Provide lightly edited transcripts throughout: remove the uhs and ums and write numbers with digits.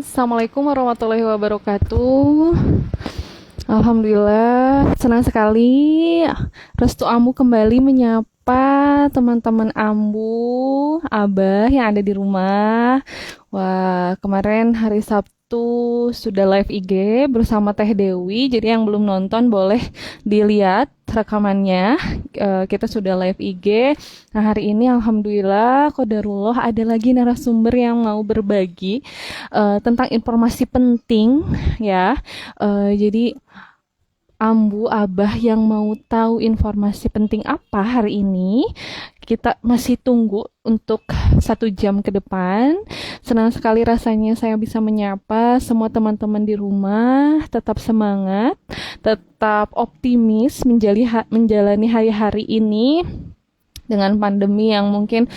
Assalamualaikum warahmatullahi wabarakatuh. Alhamdulillah, senang sekali Restu Ambu kembali menyapa teman-teman Ambu, Abah yang ada di rumah. Wah, kemarin hari Sabtu sudah live IG bersama Teh Dewi. Jadi yang belum nonton boleh dilihat rekamannya. Kita sudah live IG. Nah, hari ini alhamdulillah qadarullah ada lagi narasumber yang mau berbagi tentang informasi penting ya. Jadi Ambu, Abah yang mau tahu informasi penting apa hari ini, kita masih tunggu untuk 1 jam ke depan. Senang sekali rasanya saya bisa menyapa semua teman-teman di rumah. Tetap semangat, tetap optimis menjalani hari-hari ini dengan pandemi yang mungkin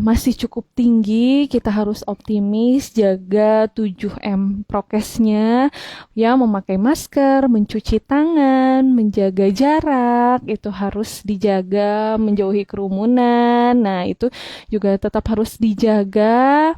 masih cukup tinggi. Kita harus optimis, jaga 7M prokesnya, ya, memakai masker, mencuci tangan, menjaga jarak, itu harus dijaga, menjauhi kerumunan. Nah, itu juga tetap harus dijaga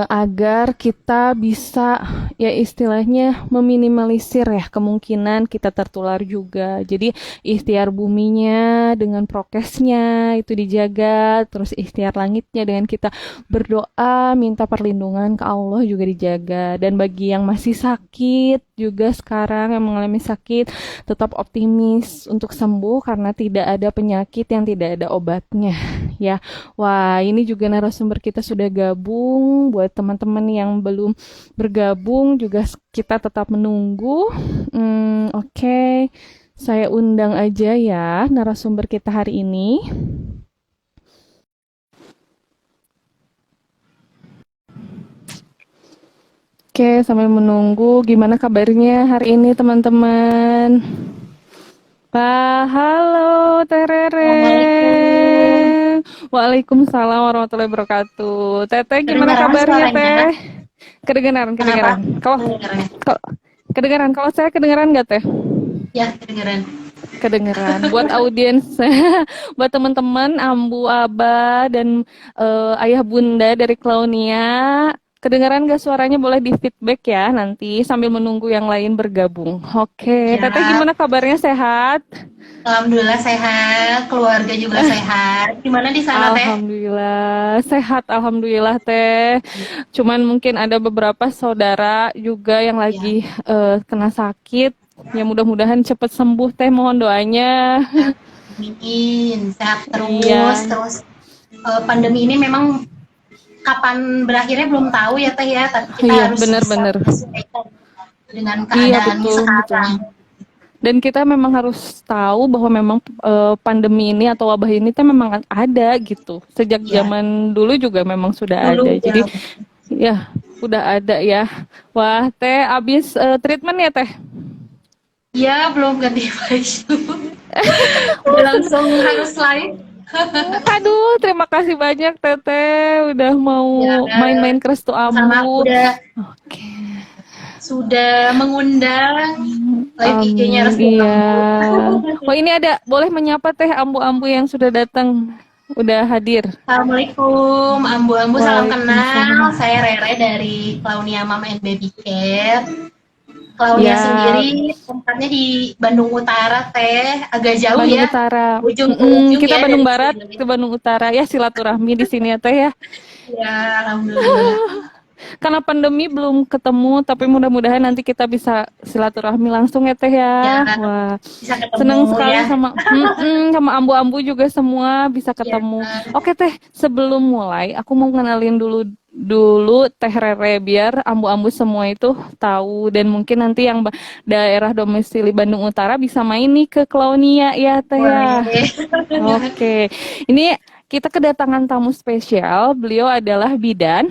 agar kita bisa ya istilahnya meminimalisir ya kemungkinan kita tertular juga. Jadi ikhtiar buminya dengan prokesnya itu dijaga, terus ikhtiar langitnya dengan kita berdoa minta perlindungan ke Allah juga dijaga. Dan bagi yang masih sakit juga sekarang yang mengalami sakit, tetap optimis untuk sembuh karena tidak ada penyakit yang tidak ada obatnya ya. Wah, ini juga narasumber kita sudah gabung. Buat teman-teman yang belum bergabung juga kita tetap menunggu. Oke. Saya undang aja ya narasumber kita hari ini. Oke, sambil menunggu, gimana kabarnya hari ini teman-teman? Halo Teh Rere. Assalamualaikum. Waalaikumsalam warahmatullahi wabarakatuh. Teteh gimana Kedengaran kabarnya suaranya? Teh? Kedengeran, Kenapa? kedengeran. Kalau Kedengarannya? kalau kedengeran, kalau saya kedengeran nggak Teh? Ya, kedengaran. Kedengeran. Buat audiens, buat teman-teman Ambu, Aba dan Ayah Bunda dari Klaunia, kedengeran nggak suaranya? Boleh di feedback ya nanti sambil menunggu yang lain bergabung. Oke, Teteh Siap. gimana kabarnya, sehat? Alhamdulillah sehat, keluarga juga sehat. Gimana di sana, Teh? Alhamdulillah sehat, alhamdulillah Teh. Cuman mungkin ada beberapa saudara juga yang Ya, lagi kena sakit. Ya mudah-mudahan cepat sembuh Teh, mohon doanya. amin. Sehat terus. Iya, Terus pandemi ini memang kapan berakhirnya belum tahu ya, Teh ya. Tapi kita iya harus bisa benar-benar. menyesuaikan dengan Iya keadaannya betul betul. sekarang. Dan kita memang harus tahu bahwa memang pandemi ini atau wabah ini tuh memang ada gitu. Sejak Ya, zaman dulu juga memang sudah ada. dulu Jadi ya. ya udah ada ya. Wah Teh abis treatment ya Teh? Ya, belum ganti baju. Udah langsung harus live. Aduh, terima kasih banyak Teteh udah mau Ya, main-main ke Restu sama Ambu. udah Oke, sudah mengundang live IG-nya amin. Restu Iya. Ambu. Oh ini ada, boleh menyapa Teh Ambu-ambu yang sudah datang, udah hadir. Assalamualaikum, Ambu-Ambu, salam kenal. Waalaikumsalam. Saya Rere dari Klaunia Mom and Baby Care. Klaunia Ya, sendiri tempatnya di Bandung Utara, Teh. Agak jauh Bandung ya, Utara. ujung ke ujung Kita ya Bandung dari Barat sini. ke Bandung Utara ya, silaturahmi di sini ya Teh ya. Ya, alhamdulillah. Karena pandemi belum ketemu, tapi mudah-mudahan nanti kita bisa silaturahmi langsung ya Teh Ya, ya. Wah, bisa ketemu senang ya. sekali sama ambu-ambu juga semua bisa Ya, ketemu. Oke Teh, sebelum mulai aku mau kenalin dulu Teh Rere biar ambu-ambu semua itu tahu dan mungkin nanti yang daerah domisili Bandung Utara bisa main nih ke Klaunia ya Teh ya. boleh. Oke, ini kita kedatangan tamu spesial. Beliau adalah bidan.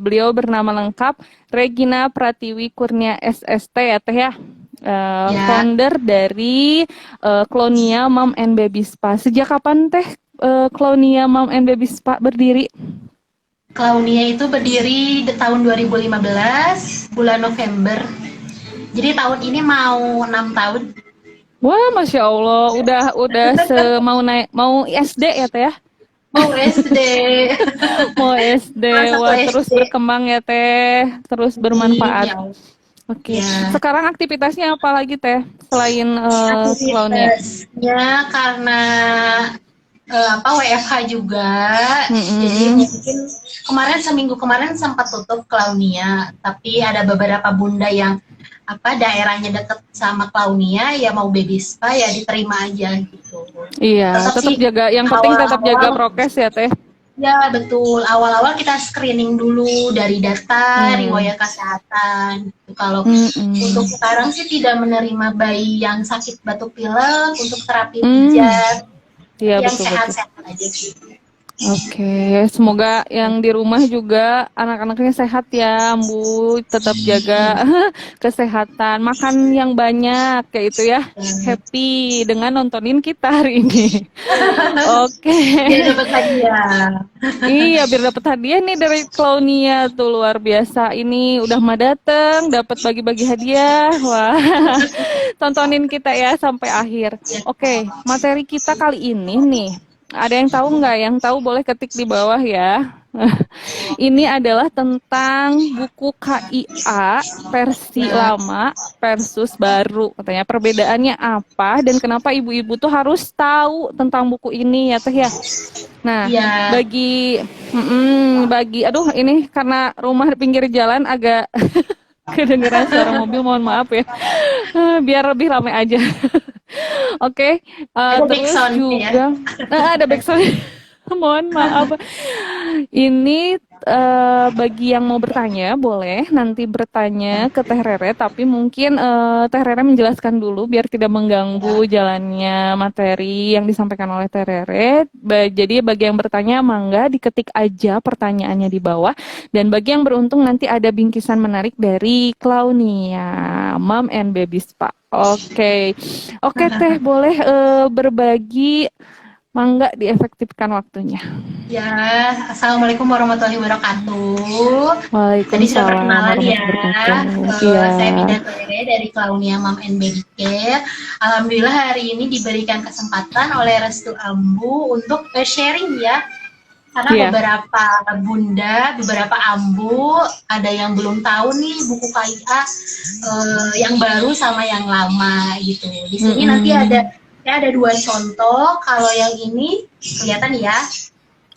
Beliau bernama lengkap Regina Pratiwi Kurnia SST ya Teh ya. Ya, Founder dari Klonia Mom and Baby Spa. Sejak kapan Teh Klonia Mom and Baby Spa berdiri? Klaunia itu berdiri di tahun 2015, bulan November. Jadi tahun ini mau 6 tahun. Wah, masya Allah, udah mau naik mau SD ya Teh ya? Oh, SD. Mau SD, Kelas 1 wah terus SD. berkembang ya Teh, terus bermanfaat. Ya, Oke, ya. sekarang aktivitasnya apa lagi Teh selain Klaunia? Aktivitasnya karena WFH juga, jadi Mm-mm. mungkin kemarin seminggu kemarin sempat tutup Klaunia, tapi ada beberapa bunda yang daerahnya deket sama Klaunia ya mau baby spa ya diterima aja gitu. Iya, Tetap tetap sih jaga, yang penting tetap jaga awal-awal prokes ya Teh. ya betul awal-awal kita screening dulu dari data Hmm. riwayat kesehatan. Gitu. Kalau untuk Mm-mm. sekarang sih tidak menerima bayi yang sakit batuk pilek untuk terapi Hmm. pijat Iya yang betul-betul. sehat-sehat aja sih. Oke, semoga yang di rumah juga anak-anaknya sehat ya, Ambu. Tetap jaga kesehatan, makan yang banyak kayak itu ya. Happy dengan nontonin kita hari ini. Oke. Biar dapat hadiah. Iya, biar dapat hadiah nih dari Klaunia tuh luar biasa. Ini udah mah dateng, dapat bagi-bagi hadiah. Wah, tontonin kita ya sampai akhir. Oke, materi kita kali ini nih. Ada yang tahu nggak? Yang tahu boleh ketik di bawah ya. Ini adalah tentang buku KIA versi Ya, lama versus baru. Katanya perbedaannya apa dan kenapa ibu-ibu tuh harus tahu tentang buku ini ya Teh ya. Nah, ya, bagi aduh ini karena rumah di pinggir jalan agak kedengeran suara mobil, mohon maaf ya. Biar lebih ramai aja. Oke, ada terus backsound ya. juga ada backsound. Mohon maaf. Ini bagi yang mau bertanya boleh nanti bertanya ke Teh Rere, tapi mungkin Teh Rere menjelaskan dulu biar tidak mengganggu jalannya materi yang disampaikan oleh Teh Rere. Jadi bagi yang bertanya mangga diketik aja pertanyaannya di bawah, dan bagi yang beruntung nanti ada bingkisan menarik dari Klaunia Mom and Baby Spa. Oke. Oke Teh, boleh berbagi, mangga diefektifkan waktunya. Ya, assalamualaikum warahmatullahi wabarakatuh. Tadi sudah Waalaikumsalam perkenalan ya. warahmatullahi wabarakatuh. Iya. Saya Mida Tere dari Klaunia Mom and Baby Care. Alhamdulillah hari ini diberikan kesempatan oleh Restu Ambu untuk sharing ya. Karena Iya. beberapa bunda, beberapa ambu, ada yang belum tahu nih buku KIA yang baru sama yang lama gitu. Di sini nanti ada dua contoh. Kalau yang ini kelihatan ya.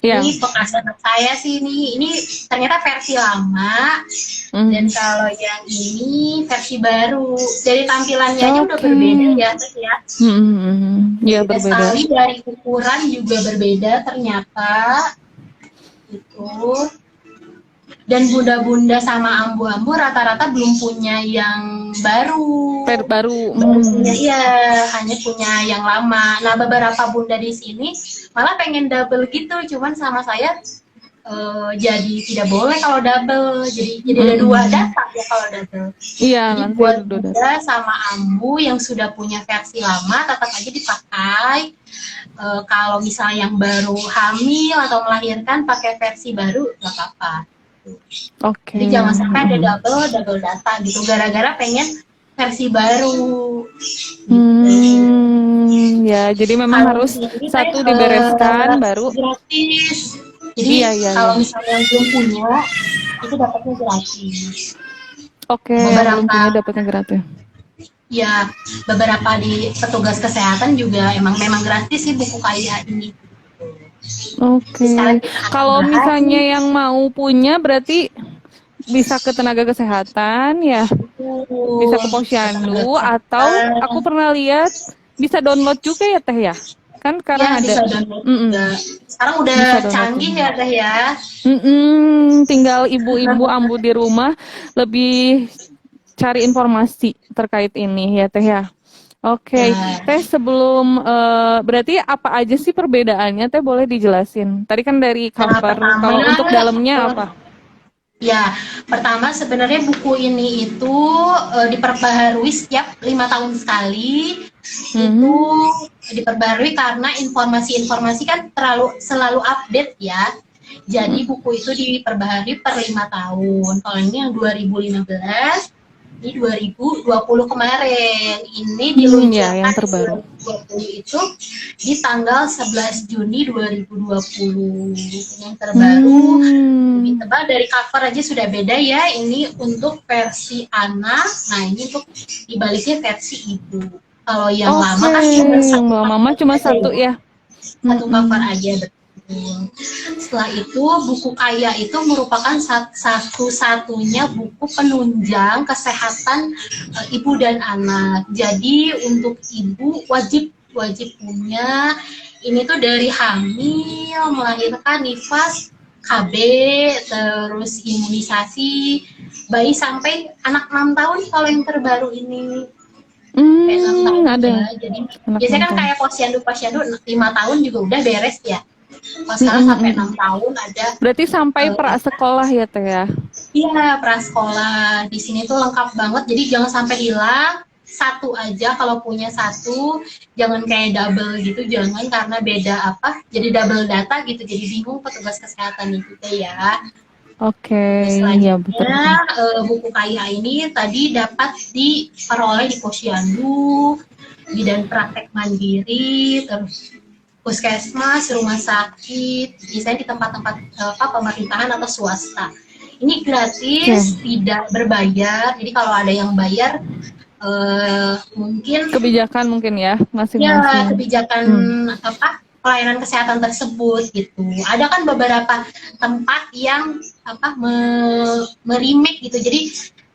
Iya. Ini bekas anak saya sih ini ternyata versi lama. Dan kalau yang ini versi baru. Dari tampilannya aja udah berbeda ya, Teh ya. Iya, Beda berbeda. sekali, dari ukuran juga berbeda ternyata. Gitu. Dan bunda-bunda sama ambu-ambu rata-rata belum punya yang baru. Baru. Iya, hanya punya yang lama. Nah, beberapa bunda di sini malah pengen double gitu, cuman sama saya jadi tidak boleh kalau double. Jadi ada dua data ya kalau double. Iya, jadi nanti buat ada bunda sama ambu yang sudah punya versi lama tetap aja dipakai. Kalau misalnya yang baru hamil atau melahirkan pakai versi baru nggak apa-apa. Oke. Jadi jangan sampai ada double data gitu gara-gara pengen versi baru. Ya, jadi memang Kalau harus ini satu dibereskan baru. Gratis. Jadi kalau misalnya yang belum punya itu dapatnya gratis. Oke, belum punya dapatnya gratis. Ya, beberapa di petugas kesehatan juga memang gratis sih buku KIA ini. Oke. Kalau misalnya yang mau punya berarti bisa ke tenaga kesehatan ya, bisa ke posyandu, atau aku pernah lihat bisa download juga ya Teh ya, kan sekarang ya, ada. Bisa download juga. Sekarang udah canggih ya Teh ya. Tinggal ibu-ibu ambu di rumah lebih cari informasi terkait ini ya Teh ya. Oke, Teh sebelum berarti apa aja sih perbedaannya Teh, boleh dijelasin? Tadi kan dari cover, kalau untuk dalamnya apa? Ya, pertama sebenarnya buku ini itu diperbaharui setiap 5 tahun sekali. Itu diperbaharui karena informasi-informasi kan selalu update ya. Jadi buku itu diperbaharui per 5 tahun. Kalau ini yang 2015 Juni 2020 kemarin. Ini Ya, yang diluncurkan di terbaru. 2020 itu di tanggal 11 Juni 2020. Yang terbaru lebih Hmm. tebal, dari cover aja sudah beda ya. Ini untuk versi anak, nah ini untuk dibaliknya versi ibu. Kalau yang lama Oke, kan cuma yang satu bawa mama cover cuma aja satu ya, ya. satu cover Mm-mm. aja, betul. Setelah itu buku Kaya itu merupakan satu-satunya buku penunjang kesehatan ibu dan anak. Jadi untuk ibu wajib wajib punya ini tuh dari hamil, melahirkan, nifas, KB, terus imunisasi bayi sampai anak 6 tahun kalau yang terbaru ini sampai 6 tahun Ada ya. Jadi anak biasanya kan nonton. kayak posyandu 5 tahun juga udah beres ya. Kalau sekarang Mm-mm, sampai mm-mm. 6 tahun ada Berarti sampai pra apa? sekolah ya Teh ya? Iya, prasekolah. Di sini tuh lengkap banget. Jadi jangan sampai hilang. Satu aja kalau punya satu, jangan kayak double gitu, jangan, karena beda apa, jadi double data gitu, jadi bingung petugas kesehatan itu ya. Oke, Terus ya betul selanjutnya betul. buku Kaya ini tadi dapat diperoleh di posyandu, bidan praktek mandiri, terus puskesmas, rumah sakit, misalnya di tempat-tempat pemerintahan atau swasta. Ini Oke. gratis, tidak berbayar. Jadi kalau ada yang bayar, mungkin Kebijakan mungkin ya ya masing-masing. kebijakan Hmm. apa pelayanan kesehatan tersebut gitu. Ada kan beberapa tempat yang apa merimake gitu. Jadi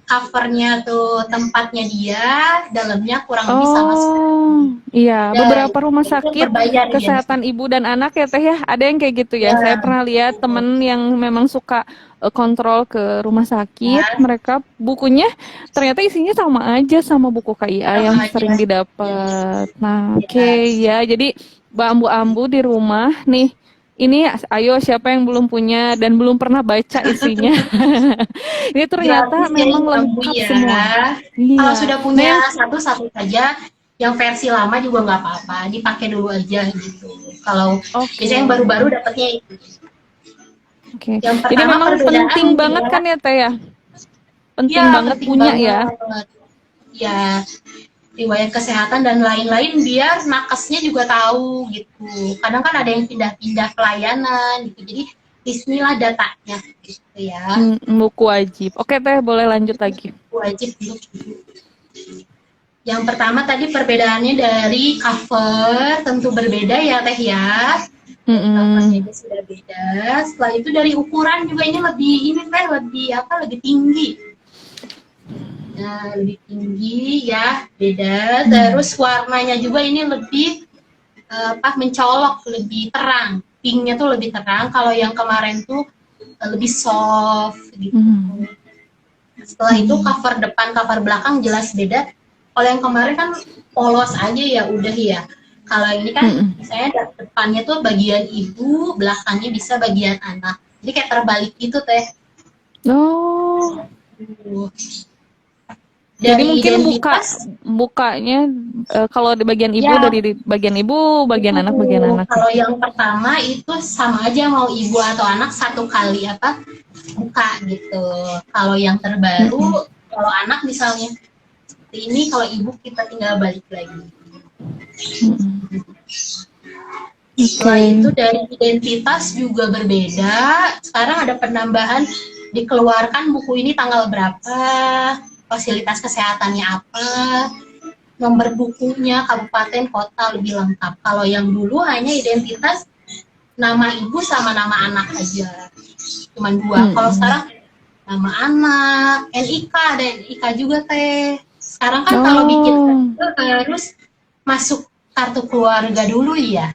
covernya tuh tempatnya dia, dalamnya kurang lebih sama seperti Oh, iya. ada, Beberapa rumah itu sakit berbayar ya. kesehatan ibu dan anak ya Teh ya. Ada yang kayak gitu ya. Saya Ya, pernah lihat temen yang memang suka kontrol ke rumah sakit. ya, Mereka bukunya ternyata isinya sama aja sama buku KIA sama yang aja. sering Ya, didapat. Nah, oke ya. ya. Jadi bambu-ambu di rumah nih. Ini ayo siapa yang belum punya dan belum pernah baca isinya. Ini ternyata Gratis ya memang ini bambu lengkap ya. semua. Kalau Iya. sudah Nah, punya yang satu saja, yang versi lama juga nggak apa-apa, dipakai dulu aja gitu. Kalau oke. biasanya yang baru-baru dapatnya itu. Oke. Yang Jadi pertama memang perbedaan penting mungkin banget ya, kan ya Teh ya? Penting ya banget penting punya ya. banget. Ya, riwayat kesehatan dan lain-lain biar nakesnya juga tahu gitu. Kadang kan ada yang pindah-pindah pelayanan gitu. Jadi bismillah datanya gitu ya. Buku wajib. Oke Teh, boleh lanjut lagi. Wajib untuk ibu. Yang pertama tadi perbedaannya dari cover tentu berbeda ya Teh ya. Dari covernya Mm-mm. aja sudah beda. Setelah itu dari ukuran juga ini Teh lebih apa, lebih tinggi. Nah, lebih tinggi ya, beda. Terus warnanya juga ini lebih mencolok, lebih terang. Pinknya tuh lebih terang. Kalau yang kemarin tuh lebih soft gitu. Mm. Setelah itu cover depan, cover belakang jelas beda. Kalau yang kemarin kan polos aja ya udah ya. Kalau ini kan Mm-mm. misalnya depannya tuh bagian ibu, belakangnya bisa bagian anak. Jadi kayak terbalik gitu Teh. Oh, jadi Dari mungkin identitas bukanya kalau di bagian ibu ya, dari di bagian ibu, bagian anak bagian itu anak ya. kalau yang pertama itu sama aja mau ibu atau anak satu kali apa buka gitu. Kalau yang Mm-mm. terbaru kalau anak misalnya seperti ini, kalau ibu kita tinggal balik lagi. Mm-mm. Setelah Oke. itu dari identitas juga berbeda. Sekarang ada penambahan, dikeluarkan buku ini tanggal berapa, fasilitas kesehatannya apa, nomor bukunya, kabupaten, kota lebih lengkap. Kalau yang dulu hanya identitas nama ibu sama nama anak aja, cuman dua. Kalau Mm-mm. sekarang nama anak, NIK, ada NIK juga Teh. Sekarang kan kalau bikin Oh, harus masuk kartu keluarga dulu ya.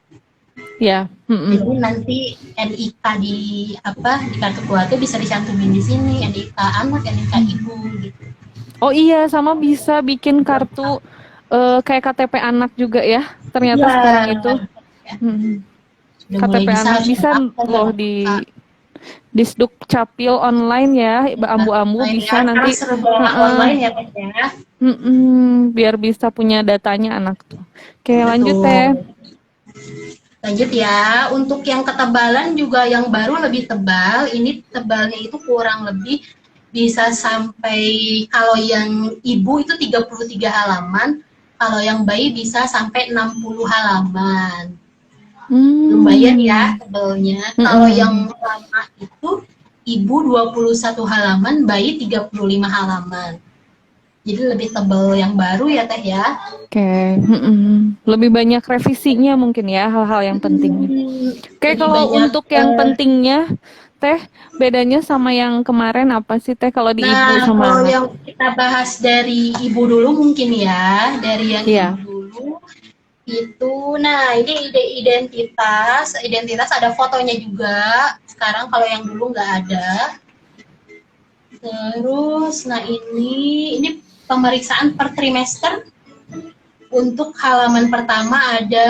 ya. Jadi Mm-mm. nanti NIK di kartu keluarga bisa dicantumin di sini, NIK anak, NIK ibu gitu. Oh iya, sama bisa bikin kartu kayak KTP anak juga ya. Ternyata sekarang Ya, itu sudah mulai KTP bisa, anak harus bisa mendaftar loh dalam di Disduk Capil online ya, ambu-ambu ya. bisa Sekarang nanti. serba Heeh, online ya Teh ya. biar bisa punya datanya anak tuh. Oke, lanjut teh. Betul. Lanjut ya, untuk yang ketebalan juga yang baru lebih tebal. Ini tebalnya itu kurang lebih bisa sampai, kalau yang ibu itu 33 halaman, kalau yang bayi bisa sampai 60 halaman. Lumayan ya tebelnya. Kalau yang lama itu ibu 21 halaman, bayi 35 halaman. Jadi lebih tebal yang baru ya Teh ya. Oke. Lebih banyak revisinya mungkin ya, hal-hal yang pentingnya. Oke, Lebih kalau banyak. untuk yang pentingnya, Teh, bedanya sama yang kemarin apa sih, Teh, kalau di ibu Nah, sama kalau anak? yang kita bahas dari ibu dulu mungkin ya, dari yang Iya. ibu dulu itu, nah ini identitas, identitas ada fotonya juga. Sekarang kalau yang dulu nggak ada. Terus, nah ini pemeriksaan per trimester. Untuk halaman pertama ada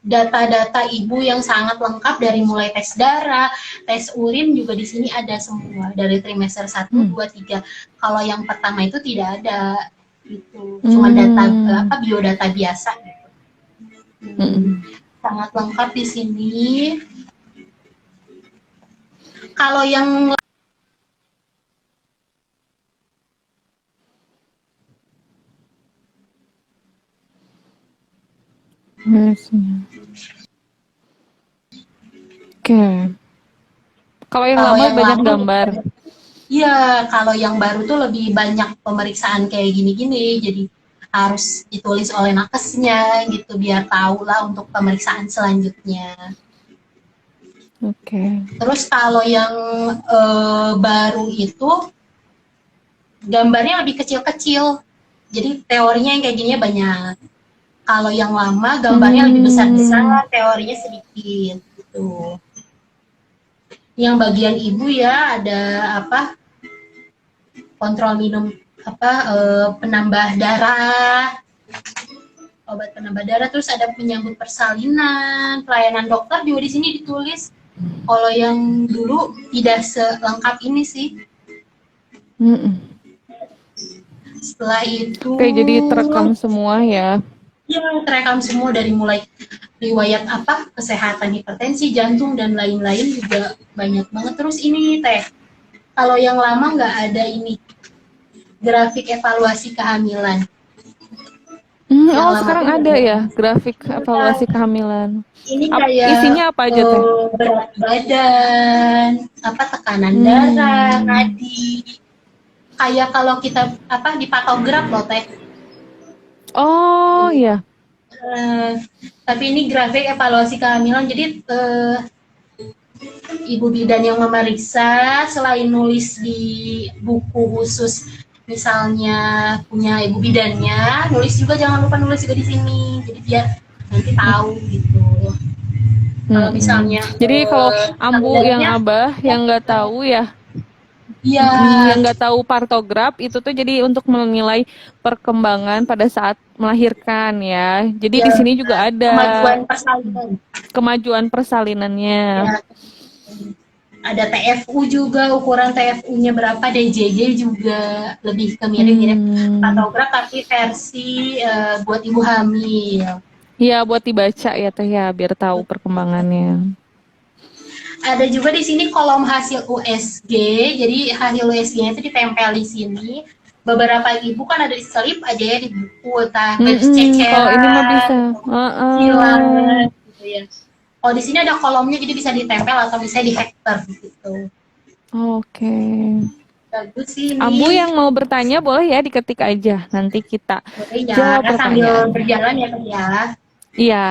data-data ibu yang sangat lengkap dari mulai tes darah, tes urin juga di sini ada semua dari trimester 1, 2, 3. Kalau yang pertama itu tidak ada itu, cuma data biodata biasa gitu. Sangat lengkap di sini. Kalau yang Oke. Kalau yang lama banyak lama, gambar. iya, kalau yang baru tuh lebih banyak pemeriksaan kayak gini-gini, jadi harus ditulis oleh nakesnya gitu biar tahu lah untuk pemeriksaan selanjutnya. Oke. Terus kalau yang baru itu gambarnya lebih kecil-kecil, jadi teorinya yang kayak gini banyak. Kalau yang lama gambarnya lebih besar-besar, teorinya sedikit gitu. Yang bagian ibu ya ada apa? Kontrol minum apa penambah darah, obat penambah darah, terus ada menyambut persalinan, pelayanan dokter juga di sini ditulis. Kalau yang dulu tidak selengkap ini sih. Setelah itu, Oke, jadi terekam semua ya. ya terekam semua dari mulai riwayat apa kesehatan hipertensi, jantung dan lain-lain juga banyak banget. Terus ini Teh, kalau yang lama nggak ada ini grafik evaluasi kehamilan. Sekarang ada ya grafik evaluasi kehamilan. Ini kayak Isinya apa aja, Teh? berat badan, apa tekanan darah, nadi. Kayak kalau kita apa di patograf loh Teh. Oh iya. Tapi ini grafik evaluasi kehamilan. Jadi ibu bidan yang memeriksa selain nulis di buku khusus, misalnya punya ibu bidannya, nulis juga, jangan lupa nulis juga di sini. Jadi biar nanti tahu gitu. Kalau misalnya jadi kalau ambu yang abah yang nggak tahu ya, yang nggak tahu partograf itu tuh jadi untuk menilai perkembangan pada saat melahirkan ya. Jadi di sini juga ada kemajuan persalinannya. Ya. Ada TFU juga, ukuran TFU-nya berapa, DJJ juga lebih ke mirip-mirip patograf tapi versi buat ibu hamil. Iya, buat dibaca ya Teh ya, biar tahu perkembangannya. Ada juga di sini kolom hasil USG, jadi hasil USG-nya itu ditempel di sini. Beberapa ibu kan ada di selip aja ya di buku, ceceran. Kalau ini mah bisa. Hilang, gitu ya. Kalau di sini ada kolomnya, jadi bisa ditempel atau bisa di hektar gitu. Oke. Bagus sih ini. Ambu yang mau bertanya boleh ya diketik aja, nanti kita boleh ya, jawab pertanyaan. sambil berjalan ya Kak ya. Iya.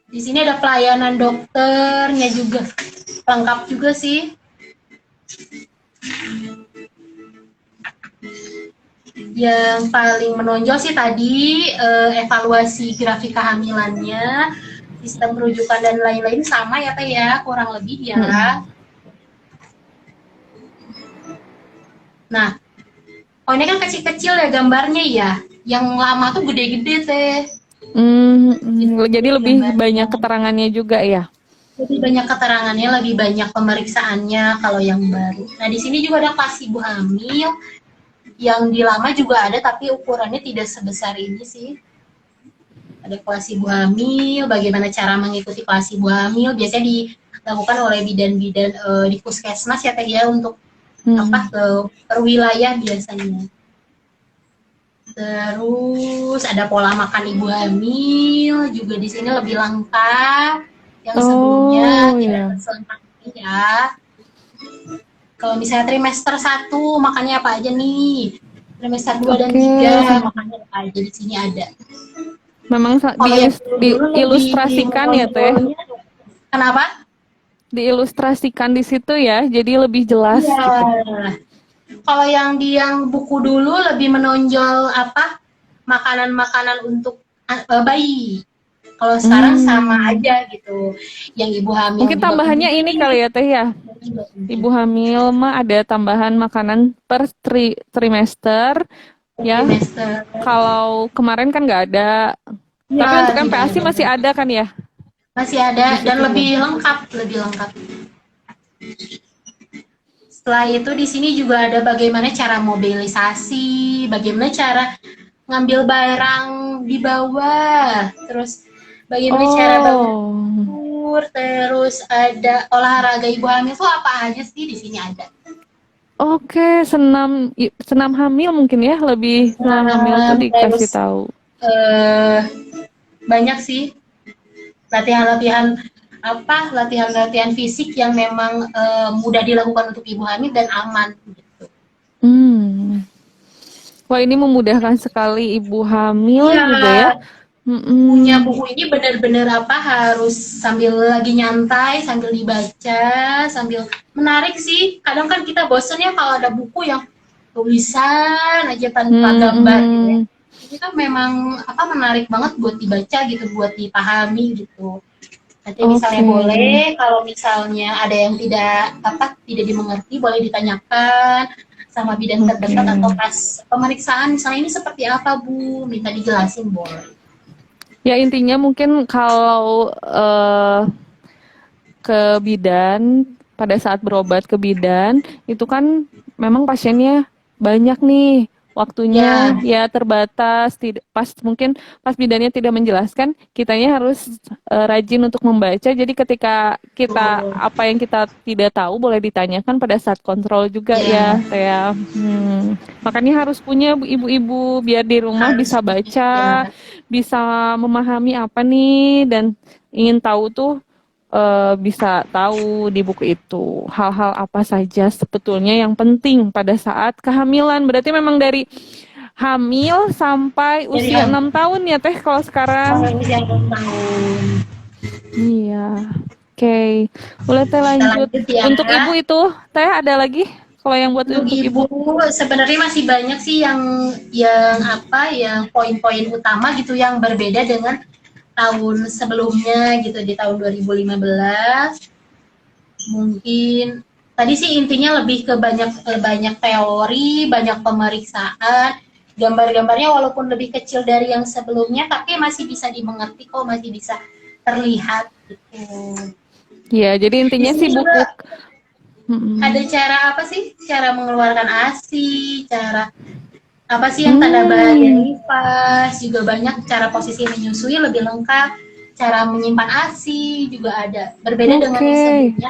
Di sini ada pelayanan dokternya juga, lengkap juga sih. Yang paling menonjol sih tadi evaluasi grafik kehamilannya, sistem rujukan dan lain-lain sama ya Teh ya, kurang lebih ya. Nah, oh ini kan kecil-kecil ya gambarnya ya, yang lama tuh gede-gede Teh. Jadi lebih banyak keterangannya juga ya. Lebih banyak keterangannya, lebih banyak pemeriksaannya kalau yang baru. Nah di sini juga ada kelas ibu hamil, yang di lama juga ada tapi ukurannya tidak sebesar ini sih. Ada kelas ibu hamil, bagaimana cara mengikuti kelas ibu hamil, biasanya dilakukan oleh bidan-bidan di puskesmas ya Teh ya, untuk Hmm. per wilayah biasanya. Terus ada pola makan ibu hamil juga di sini lebih lengkap. Yang sebelumnya Oh tidak ya. selengkap ini ya. Kalau misalnya trimester 1 makannya apa aja nih? Trimester 2 dan Oke. 3 makannya apa aja di sini ada. Memang Kalau yang dulu lebih di diilustrasikan ya Teh. menonjolnya, kenapa? Diilustrasikan di situ ya, jadi lebih jelas Iya. gitu. Kalau yang buku dulu lebih menonjol apa? Makanan-makanan untuk bayi. Kalau sekarang sama Hmm. aja gitu. Yang ibu hamil Mungkin juga tambahannya ini kali penting. ya Teh ya. Ibu hamil mah ada tambahan makanan per trimester ya. Trimester. Kalau kemarin kan nggak ada. Ya, Tapi untuk tidak MPASI ada. masih ada kan ya Masih ada di dan situ ya. lebih lengkap, lebih lengkap. Setelah itu di sini juga ada bagaimana cara mobilisasi, bagaimana cara ngambil barang di bawah, terus bagaimana cara bangun Oh. tidur, terus ada olahraga ibu hamil tuh apa aja sih di sini ada. Oke, senam hamil mungkin ya, lebih senam hamil tuh dikasih Terus tahu. eh, banyak sih latihan-latihan latihan-latihan fisik yang memang mudah dilakukan untuk ibu hamil dan aman gitu. Hmm. Wah, ini memudahkan sekali ibu hamil Iya, juga ya. punya Mm-mm. buku ini benar-benar harus sambil lagi nyantai, sambil dibaca, sambil menarik sih. Kadang kan kita bosen ya kalau ada buku yang tulisan aja tanpa gambar gitu ya. Mm-mm. Ini kan memang menarik banget buat dibaca gitu, buat dipahami gitu. Nanti misalnya Oke. boleh, kalau misalnya ada yang tidak dimengerti, boleh ditanyakan sama bidan Oke. terdekat atau pas pemeriksaan misalnya ini seperti apa Bu, minta dijelasin boleh. Ya intinya mungkin kalau ke bidan pada saat berobat ke bidan itu kan memang pasiennya banyak nih, waktunya Ya, ya terbatas, tidak pas mungkin pas bidannya tidak menjelaskan, kitanya harus rajin untuk membaca, jadi ketika kita betul. apa yang kita tidak tahu boleh ditanyakan pada saat kontrol juga Ya, ya Teh. Makanya harus punya ibu-ibu biar di rumah harus bisa baca, ya. bisa memahami apa nih, dan ingin tahu tuh bisa tahu di buku itu hal-hal apa saja sebetulnya yang penting pada saat kehamilan. Berarti memang dari hamil sampai Jadi usia 6 tahun ya Teh kalau sekarang. sampai usia 6 tahun. Iya. Oke. Boleh Teh Kita lanjut. lanjut ya. Untuk ibu itu Teh ada lagi kalau yang buat Untuk untuk ibu? ibu sebenarnya masih banyak sih yang poin-poin utama gitu yang berbeda dengan tahun sebelumnya gitu di tahun 2015. Mungkin tadi sih intinya lebih ke banyak teori, banyak pemeriksaan, gambar-gambarnya walaupun lebih kecil dari yang sebelumnya tapi masih bisa dimengerti kok, masih bisa terlihat gitu. Iya, jadi Di intinya sini sih juga buku. ada Mm-mm. cara apa sih? Cara mengeluarkan ASI, cara apa sih yang tanda bahagia Hmm, nifas, juga banyak cara posisi menyusui lebih lengkap, cara menyimpan ASI juga ada. Berbeda dengan oke. yang sebelumnya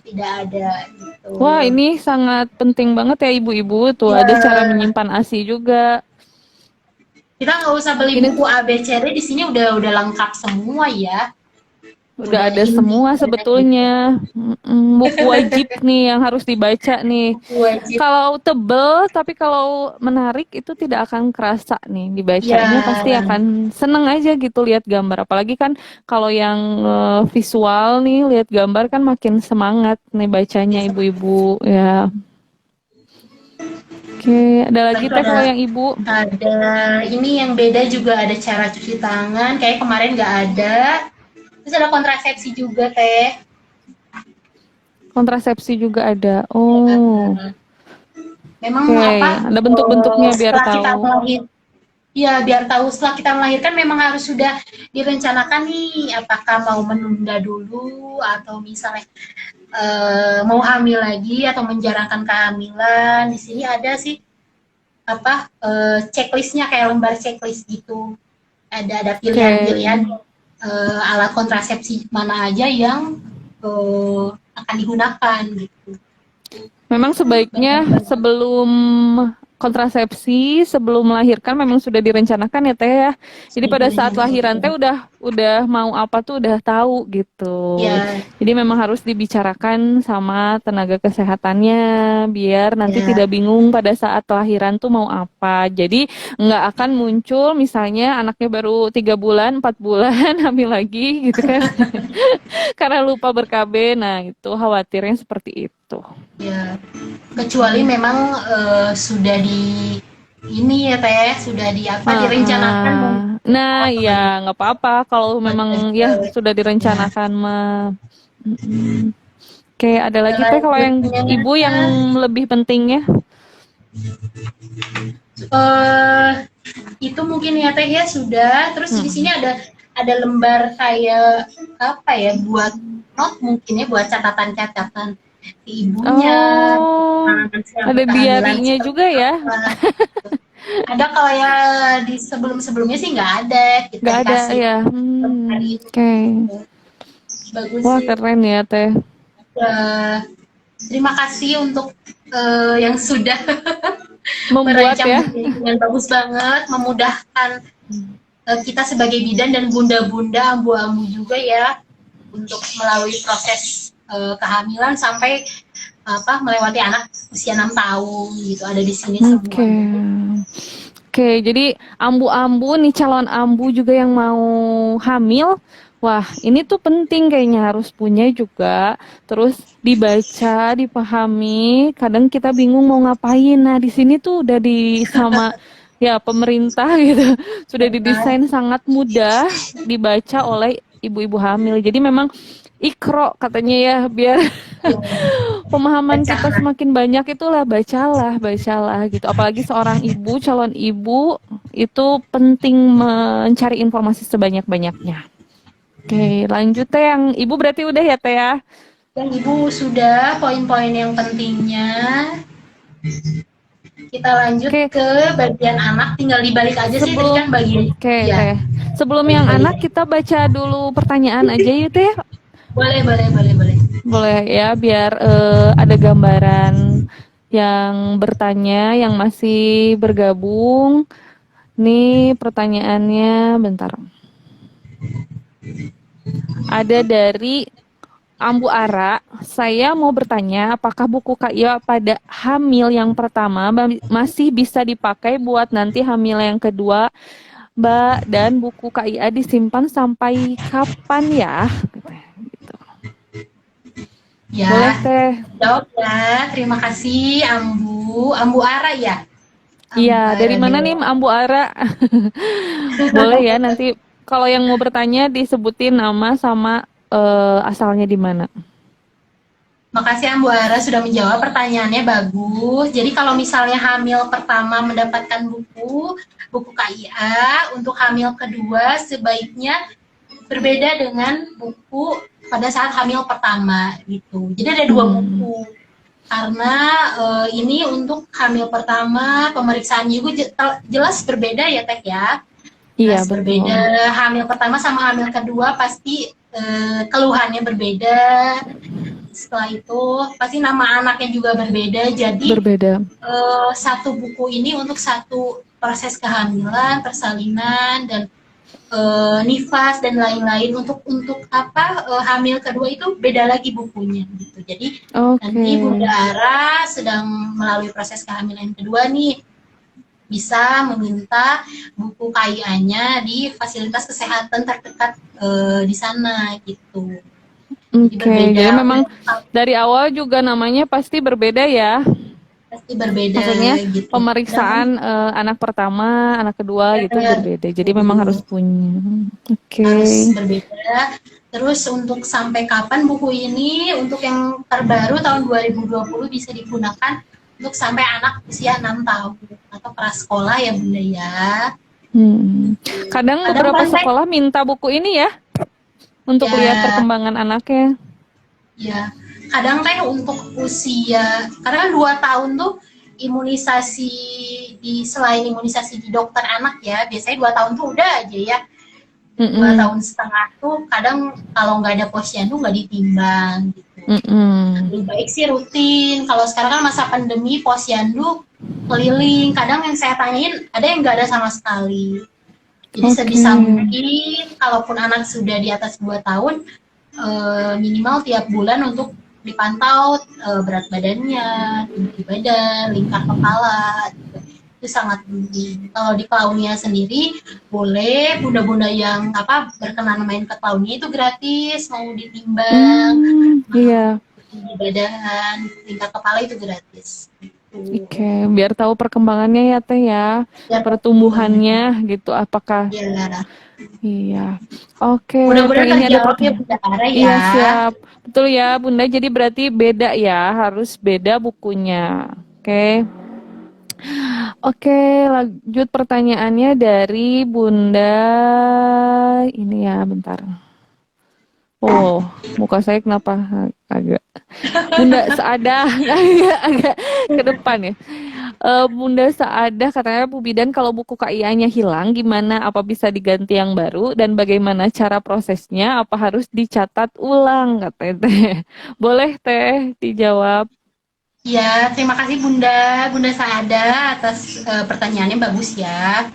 tidak ada gitu. Wah, ini sangat penting banget ya ibu-ibu tuh ada cara Ya, menyimpan ASI juga. kita nggak usah beli Ini buku ABCD di sini udah lengkap semua ya. udah Udah ada semua intinya gitu. sebetulnya. Buku wajib nih yang harus dibaca nih. Buku wajib. Kalau tebel, tapi kalau menarik itu tidak akan kerasa nih dibacanya. Pasti Ya, akan seneng aja gitu lihat gambar. Apalagi kan kalau yang visual nih lihat gambar kan makin semangat nih bacanya ya seperti ibu-ibu ya. Oke, ada lagi itu Teh kalau yang ibu ada ini yang beda juga ada cara cuci tangan. Kayak kemarin nggak ada. Terus ada kontrasepsi juga teh. kontrasepsi juga ada. Ya, Oh, memang oke. Ada bentuk-bentuknya biar setelah kita tahu. melahirkan, ya biar tahu setelah kita melahirkan memang harus sudah direncanakan nih apakah mau menunda dulu atau misalnya mau hamil lagi atau menjarangkan kehamilan. Di sini ada sih checklistnya kayak lembar checklist gitu. ada Oke. pilihan-pilihan alat kontrasepsi mana aja yang akan digunakan gitu. Memang sebaiknya sebelum kontrasepsi, sebelum melahirkan memang sudah direncanakan ya Teh ya. Jadi pada saat lahiran Teh udah mau apa tuh udah tahu gitu. Ya, Jadi memang harus dibicarakan sama tenaga kesehatannya biar nanti ya, tidak bingung pada saat lahiran tuh mau apa. Jadi nggak akan muncul misalnya anaknya baru 3 bulan, 4 bulan hamil lagi gitu kan. Karena lupa ber-KB. Nah, itu khawatirnya seperti itu. ya. Kecuali memang sudah di ini ya Teh, sudah di apa direncanakan Heeh. Nah, ya sebagai nggak apa-apa kalau memang ya sudah ya. direncanakan mah. Mm-mm. Oke, ada lagi Teh kalau yang Selanjutnya ibu yang lebih pentingnya. eh itu mungkin ya Teh ya sudah. Terus di sini ada lembar kayak apa ya buat not mungkin ya buat catatan-catatan ibunya, Oh, selama ada kehamilan diarinya seperti juga ya? apa. Ada kalau ya di sebelum-sebelumnya sih nggak ada, kita Nggak ada dikasih ya? hari ini Oke. bagus Wah, sih. keren ya Teh. Terima kasih untuk yang sudah Membuat merancang ya. buku ini dengan bagus banget, memudahkan kita sebagai bidan dan bunda-bunda ambu-ambu juga ya untuk melalui proses kehamilan sampai apa melewati anak usia 6 tahun gitu ada di sini Oke. semuanya. Oke, jadi ambu-ambu nih calon ambu juga yang mau hamil. Wah, ini tuh penting kayaknya harus punya juga. Terus dibaca, dipahami. Kadang kita bingung mau ngapain. Nah, di sini tuh udah di sama ya pemerintah gitu. Sudah didesain sangat mudah dibaca oleh ibu-ibu hamil. Jadi memang ikro katanya ya biar pemahaman kita Bacalah. semakin banyak itulah bacalah gitu. Apalagi seorang ibu, calon ibu itu penting mencari informasi sebanyak-banyaknya. Oke, lanjut Teh yang ibu berarti udah ya Teh ya? Dan ibu sudah poin-poin yang pentingnya. Kita lanjut Oke, ke bagian anak, tinggal dibalik aja sih tadi kan sebelum bagian oke ya. Teh. Sebelum yang Dibalik anak aja. kita baca dulu pertanyaan aja yuk Teh. Boleh, boleh, boleh, boleh. Boleh ya biar ada gambaran yang bertanya yang masih bergabung. Nih pertanyaannya bentar. Ada dari Ambu Ara, saya mau bertanya apakah buku KIA pada hamil yang pertama masih bisa dipakai buat nanti hamil yang kedua, Mbak, dan buku KIA disimpan sampai kapan ya? Gitu. Boleh Ya, Teh. jawab ya. Terima kasih Ambu. Ambu Ara ya. Iya, Ambu dari Ara mana nih Dewa. Ambu Ara? Boleh ya nanti kalau yang mau bertanya disebutin nama sama asalnya di mana. Makasih Ambu Ara sudah menjawab pertanyaannya bagus. Jadi kalau misalnya hamil pertama mendapatkan buku KIA, untuk hamil kedua sebaiknya berbeda dengan buku pada saat hamil pertama gitu. Jadi ada dua Hmm. buku. Karena ini untuk hamil pertama pemeriksaan ibu jelas berbeda ya Teh ya. Iya, Jelas betul. berbeda. Hamil pertama sama hamil kedua pasti keluhannya berbeda. Setelah itu pasti nama anaknya juga berbeda. Jadi Berbeda. satu buku ini untuk satu proses kehamilan, persalinan dan nifas dan lain-lain untuk apa hamil kedua itu beda lagi bukunya gitu. Jadi Oke. nanti Bunda Ara sedang melalui proses kehamilan kedua nih bisa meminta buku KIA-nya di fasilitas kesehatan terdekat di sana gitu. Jadi Oke, berbeda, jadi memang dari awal juga namanya pasti berbeda ya. pasti berbeda Maksudnya gitu. Dan pemeriksaan anak pertama, anak kedua gitu berbeda. Jadi memang harus punya. harus Oke. berbeda. Terus untuk sampai kapan buku ini untuk yang terbaru tahun 2020 bisa digunakan untuk sampai anak usia 6 tahun atau prasekolah ya Bunda ya. Kadang Kadang beberapa kan Teh, sekolah minta buku ini ya untuk lihat ya perkembangan anaknya. ya kadang Teh untuk usia karena kan 2 tahun tuh imunisasi selain imunisasi di dokter anak ya, biasanya 2 tahun tuh udah aja ya. 2 tahun setengah tuh kadang kalau nggak ada posyandu nggak ditimbang gitu. Lebih baik sih rutin. Kalau sekarang kan masa pandemi, posyandu keliling. Kadang yang saya tanyain ada yang nggak ada sama sekali. Jadi sebisa mungkin, kalaupun anak sudah di atas 2 tahun, minimal tiap bulan untuk dipantau berat badannya, tinggi badan, lingkar kepala, gitu. Itu sangat penting. Kalau di Klaunia sendiri, boleh bunda-bunda yang berkenan main ke Klaunia itu gratis, mau ditimbang, Iya. tinggi badan, lingkar kepala itu gratis. Oke, biar tahu perkembangannya ya Teh ya, Ya, pertumbuhannya gitu. Apakah? ya. Iya. Oke, Teh Mudah-mudahan ini ada terjawab ya pertanyaan. Bunda Ara Iya ya. siap, betul ya Bunda. Jadi berarti beda ya, harus beda bukunya. Oke. Oke, lanjut pertanyaannya dari Bunda. Ini ya, bentar. Oh, muka saya kenapa agak Bunda Saadah agak ke depan ya. Bunda Saadah katanya Bu Bidan kalau buku KIA-nya hilang gimana? Apa bisa diganti yang baru dan bagaimana cara prosesnya? Apa harus dicatat ulang katanya Teh? Boleh Teh dijawab. Ya, terima kasih Bunda Saada atas pertanyaannya bagus ya.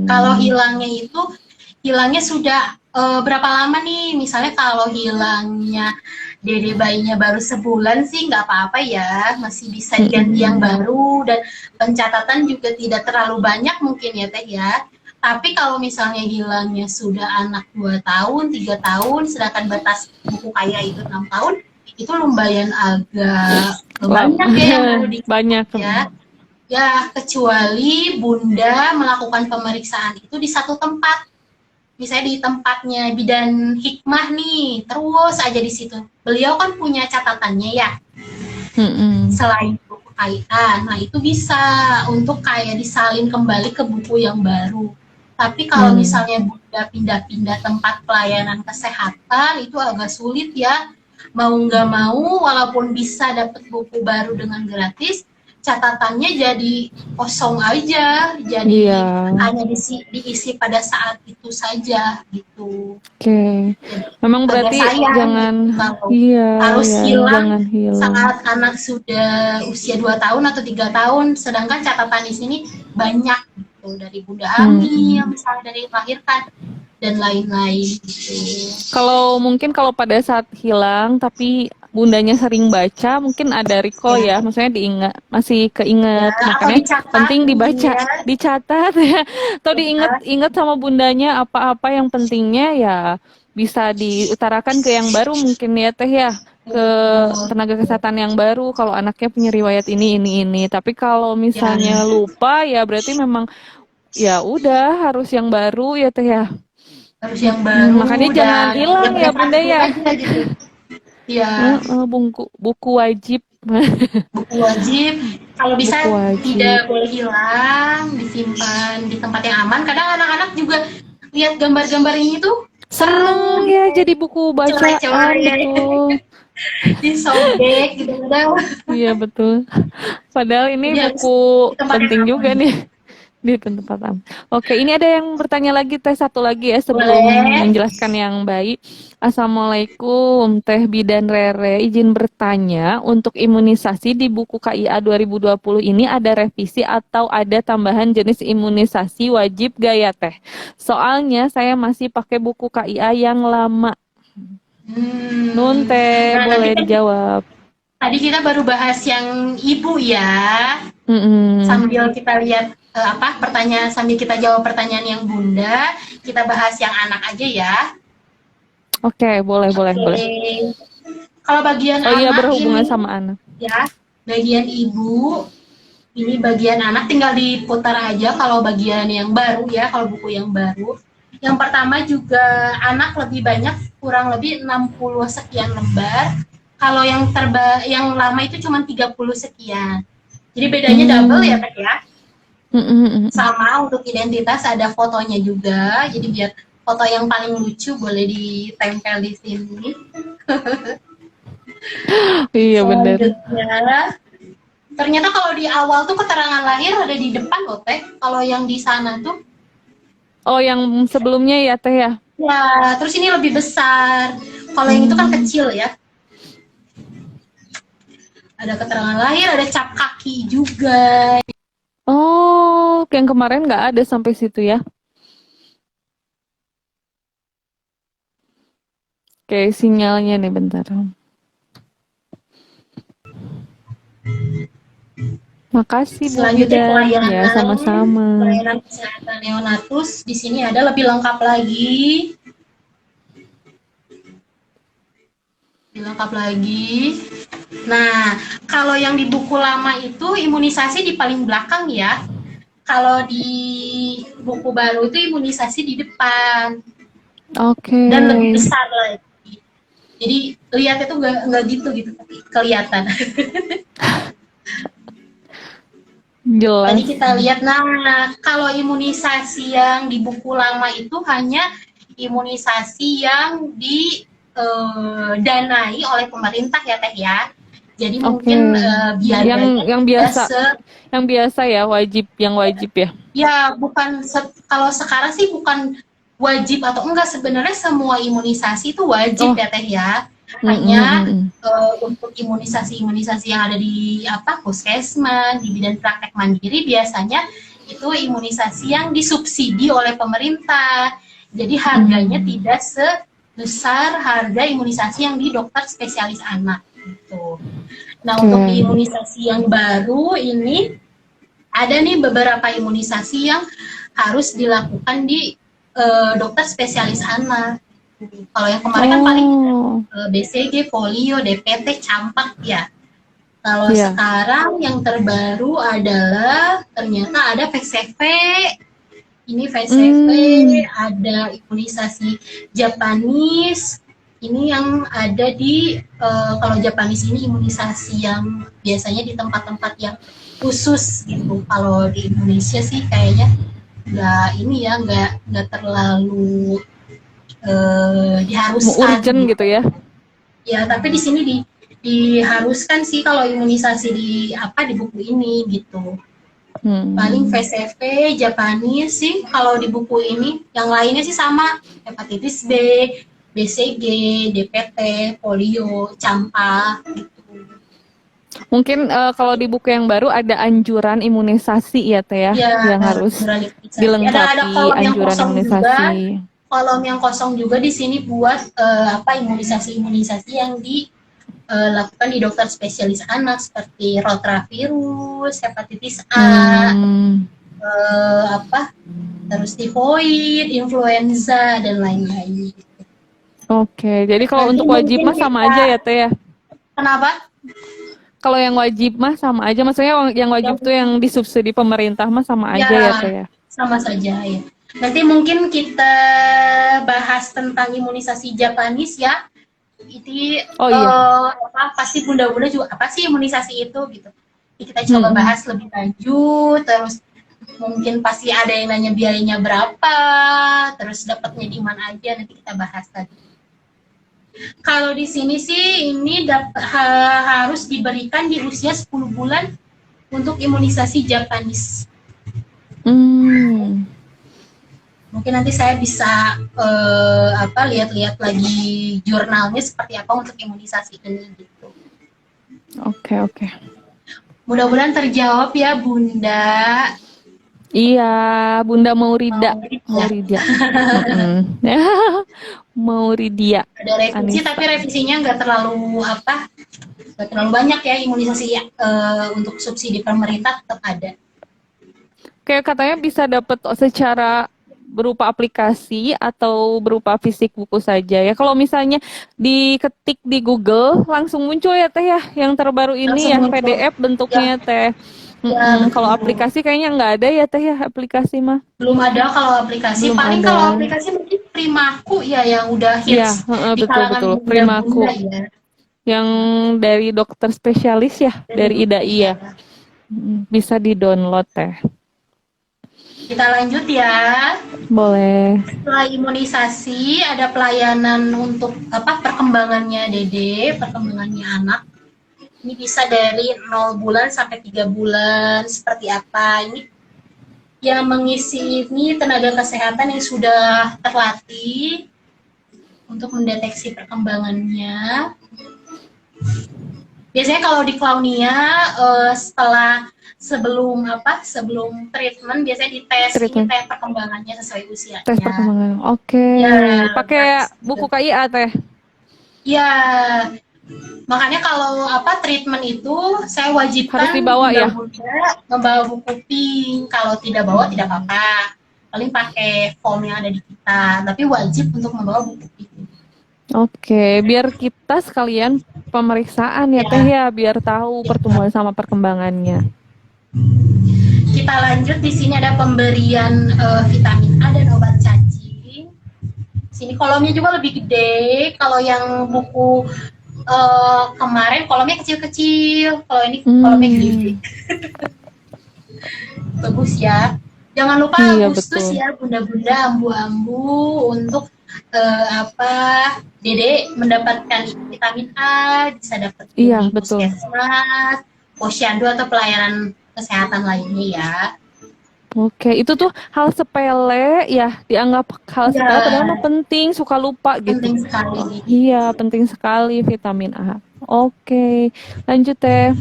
Kalau hilangnya sudah berapa lama nih? Misalnya kalau hilangnya dede bayinya baru sebulan sih nggak apa-apa ya, masih bisa diganti yang baru dan pencatatan juga tidak terlalu banyak mungkin ya Teh ya. Tapi kalau misalnya hilangnya sudah anak 2 tahun, 3 tahun, sedangkan batas buku kaya itu 6 tahun, itu lumayan agak banyak ya yang perlu banyak ya. Ya, kecuali Bunda melakukan pemeriksaan itu di satu tempat. Misalnya di tempatnya Bidan Hikmah nih, terus aja di situ. Beliau kan punya catatannya ya, selain buku KIA. Nah, itu bisa untuk kayak disalin kembali ke buku yang baru. Tapi kalau misalnya Bunda pindah-pindah tempat pelayanan kesehatan, itu agak sulit ya. Mau nggak mau, walaupun bisa dapat buku baru dengan gratis, catatannya jadi kosong aja, jadi hanya diisi pada saat itu saja gitu. Oke. Memang berarti jangan harus hilang jangan hilang saat anak sudah usia 2 tahun atau 3 tahun, sedangkan catatan di sini banyak gitu, dari Bunda hamil, misalnya dari melahirkan dan lain-lain gitu. Kalau pada saat hilang tapi bundanya sering baca, mungkin ada recall ya, maksudnya diingat, masih keinget, makanya penting dibaca, dicatat ya, atau diingat sama bundanya apa-apa yang pentingnya ya bisa diutarakan ke yang baru mungkin ya Teh ya, ke tenaga kesehatan yang baru kalau anaknya punya riwayat ini. Tapi kalau misalnya lupa ya berarti memang ya udah harus yang baru ya Teh ya. Harus yang baru. Makanya jangan hilang ya Bunda ya. Gitu. Ya. Buku wajib. Buku wajib. Kalau bisa tidak boleh hilang, disimpan di tempat yang aman. Kadang anak-anak juga lihat gambar-gambar ini tuh seneng ya jadi buku bacaan gitu. Disobek gitu udah. Iya betul. Padahal ini buku penting juga nih. Di tempat. Oke, ini ada yang bertanya lagi Teh, satu lagi ya sebelum menjelaskan yang baik. Assalamualaikum Teh Bidan Rere, izin bertanya untuk imunisasi di buku KIA 2020 ini ada revisi atau ada tambahan jenis imunisasi wajib gak ya Teh? Soalnya saya masih pakai buku KIA yang lama. Nun Teh, boleh dijawab. Tadi kita baru bahas yang ibu ya. Sambil kita lihat pertanyaan, sambil kita jawab pertanyaan yang Bunda, kita bahas yang anak aja ya. Oke, boleh. Kalau bagian anak iya berhubungan ini, sama anak. Ya, bagian ibu, ini bagian anak tinggal diputar aja kalau bagian yang baru ya, kalau buku yang baru. Yang pertama juga anak lebih banyak, kurang lebih 60 sekian lembar. Kalau yang lama itu cuma 30 sekian. Jadi bedanya double ya, Teh ya. Sama untuk identitas ada fotonya juga. Jadi biar foto yang paling lucu boleh ditempel di sini. Iya benar. Ternyata kalau di awal tuh keterangan lahir ada di depan loh Teh. Kalau yang di sana tuh Oh, yang sebelumnya ya Teh ya? ya, terus ini lebih besar. Kalau yang itu kan kecil ya. Ada keterangan lahir, ada cap kaki juga. Oh, yang kemarin nggak ada sampai situ ya? Oke, sinyalnya nih bentar. Makasih Bu Selanjutnya Bidan. Ya, sama-sama. pelayanan kesehatan neonatus di sini ada lebih lengkap lagi. Nah, kalau yang di buku lama itu imunisasi di paling belakang ya. Kalau di buku baru itu imunisasi di depan Oke. dan lebih besar lagi. Jadi lihatnya tuh nggak gitu tapi kelihatan. Jelas. Tadi kita lihat, nah kalau imunisasi yang di buku lama itu hanya imunisasi yang didanai oleh pemerintah ya Teh ya. Jadi mungkin biayanya yang biasa ya, yang wajib ya. Ya bukan kalau sekarang sih bukan wajib atau enggak, sebenarnya semua imunisasi itu wajib ya Teh ya. Hanya untuk imunisasi yang ada di puskesmas, di bidan praktek mandiri biasanya itu imunisasi yang disubsidi oleh pemerintah. Jadi harganya tidak sebesar harga imunisasi yang di dokter spesialis anak gitu. Nah, untuk di imunisasi yang baru ini ada nih beberapa imunisasi yang harus dilakukan di dokter spesialis anak. Kalau yang kemarin kan paling BCG, polio, DPT, campak ya. Kalau sekarang yang terbaru adalah ternyata ada VCV. Ini VCV, ada imunisasi Japanese. Ini yang ada di kalau Japanese ini imunisasi yang biasanya di tempat-tempat yang khusus gitu. Kalau di Indonesia sih kayaknya nggak terlalu diharuskan urgent gitu ya. Ya, tapi di sini diharuskan sih kalau imunisasi di buku ini gitu. Paling VCV, Japanese sih kalau di buku ini, yang lainnya sih sama, hepatitis B, BCG, DPT, polio, campak gitu. Mungkin kalau di buku yang baru ada anjuran imunisasi ya Teh ya, yang harus dilengkapi anjuran imunisasi. Kolom yang kosong juga di sini buat imunisasi yang dilakukan di dokter spesialis anak seperti rotavirus, hepatitis A, terus tifoid, influenza dan lain-lain. Oke, jadi kalau untuk wajib mah sama aja ya Teh ya. Kenapa? Kalau yang wajib mah sama aja, maksudnya yang wajib tuh yang disubsidi pemerintah mah sama aja ya Teh ya. Sama saja ya. Nanti mungkin kita bahas tentang imunisasi Japanese ya. Itu pasti bunda-bunda juga apa sih imunisasi itu gitu. Jadi kita coba bahas lebih lanjut, terus mungkin pasti ada yang nanya biayanya berapa, terus dapatnya di mana aja, nanti kita bahas tadi. Kalau di sini sih ini harus diberikan di usia 10 bulan untuk imunisasi Japanese. Mungkin nanti saya bisa lihat-lihat lagi jurnalnya seperti apa untuk imunisasi ini gitu. Oke. Mudah-mudahan terjawab ya Bunda. Iya, Bunda Maurida. Mauridia. Ada revisi tapi revisinya nggak terlalu banyak ya, imunisasi untuk subsidi pemerintah tetap ada. Kayak katanya bisa dapat secara berupa aplikasi atau berupa fisik buku saja ya. Kalau misalnya diketik di Google langsung muncul ya Teh ya, yang terbaru ini langsung ya muncul. PDF bentuknya ya. Teh. Kalau aplikasi kayaknya nggak ada ya Teh ya, aplikasi mah. Belum ada kalau aplikasi. Paling kalau aplikasi mungkin Primaku ya yang udah hits di kalangan betul. Primaku. Ya. Yang dari dokter spesialis ya, dari IDAI ya. Bisa di-download Teh. Kita lanjut ya. Boleh. Setelah imunisasi ada pelayanan untuk perkembangannya Dede, perkembangannya anak. Ini bisa dari 0 bulan sampai 3 bulan, seperti apa. Ini yang mengisi ini tenaga kesehatan yang sudah terlatih untuk mendeteksi perkembangannya. Biasanya kalau di Clownia sebelum treatment biasanya dites ini Treatment. teh perkembangannya sesuai Tes usianya. perkembangan. Oke. Ya, Pakai buku KIA teh. ya, makanya kalau treatment itu saya Harus wajibkan dibawa ya. bunda-bunda membawa buku pink. Kalau tidak bawa tidak apa-apa. Paling pakai form yang ada di kita, tapi wajib untuk membawa buku pink. Oke, biar kita sekalian pemeriksaan ya teh ya, biar tahu pertumbuhan sama perkembangannya. Kita lanjut, di sini ada pemberian vitamin A dan obat cacing. Sini kolomnya juga lebih gede. Kalau yang buku kemarin kolomnya kecil-kecil. Kalau ini kolomnya gede. Bagus ya. Jangan lupa Iya, Agustus betul. ya, bunda-bunda ambu-ambu untuk Dede mendapatkan vitamin A, bisa dapat Iya, di betul. puskesmas, posyandu atau pelayanan kesehatan lainnya ya. Oke, itu tuh hal sepele ya, dianggap hal sepele padahal mah penting, suka lupa gitu. Penting sekali. Oh, iya, penting sekali vitamin A. Oke, lanjut teh.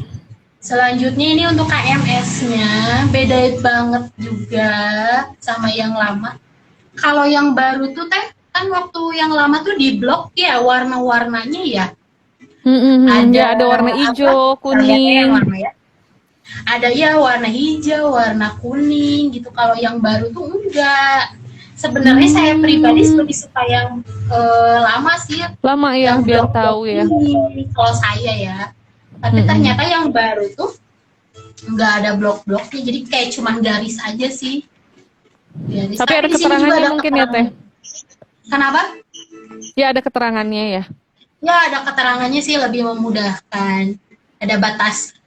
Selanjutnya ini untuk KMS-nya, beda banget juga sama yang lama. Kalau yang baru tuh teh, kan waktu yang lama tuh di blok ya warna-warnanya ya. Ya, ada warna hijau, kuning. Yang lama ya. Ada ya warna hijau, warna kuning gitu. Kalau yang baru tuh enggak. Sebenarnya saya pribadi lebih suka yang lama sih. Lama ya, yang biar blok-blok tahu ya. ini, kalau saya ya. Tapi ternyata yang baru tuh nggak ada blok-bloknya, jadi kayak cuman garis aja sih. Garis. Tapi ada di sini juga keterangannya ada mungkin ya teh. Kenapa? Ya, ada keterangannya ya. Ya, ada keterangannya sih, lebih memudahkan. Ada batas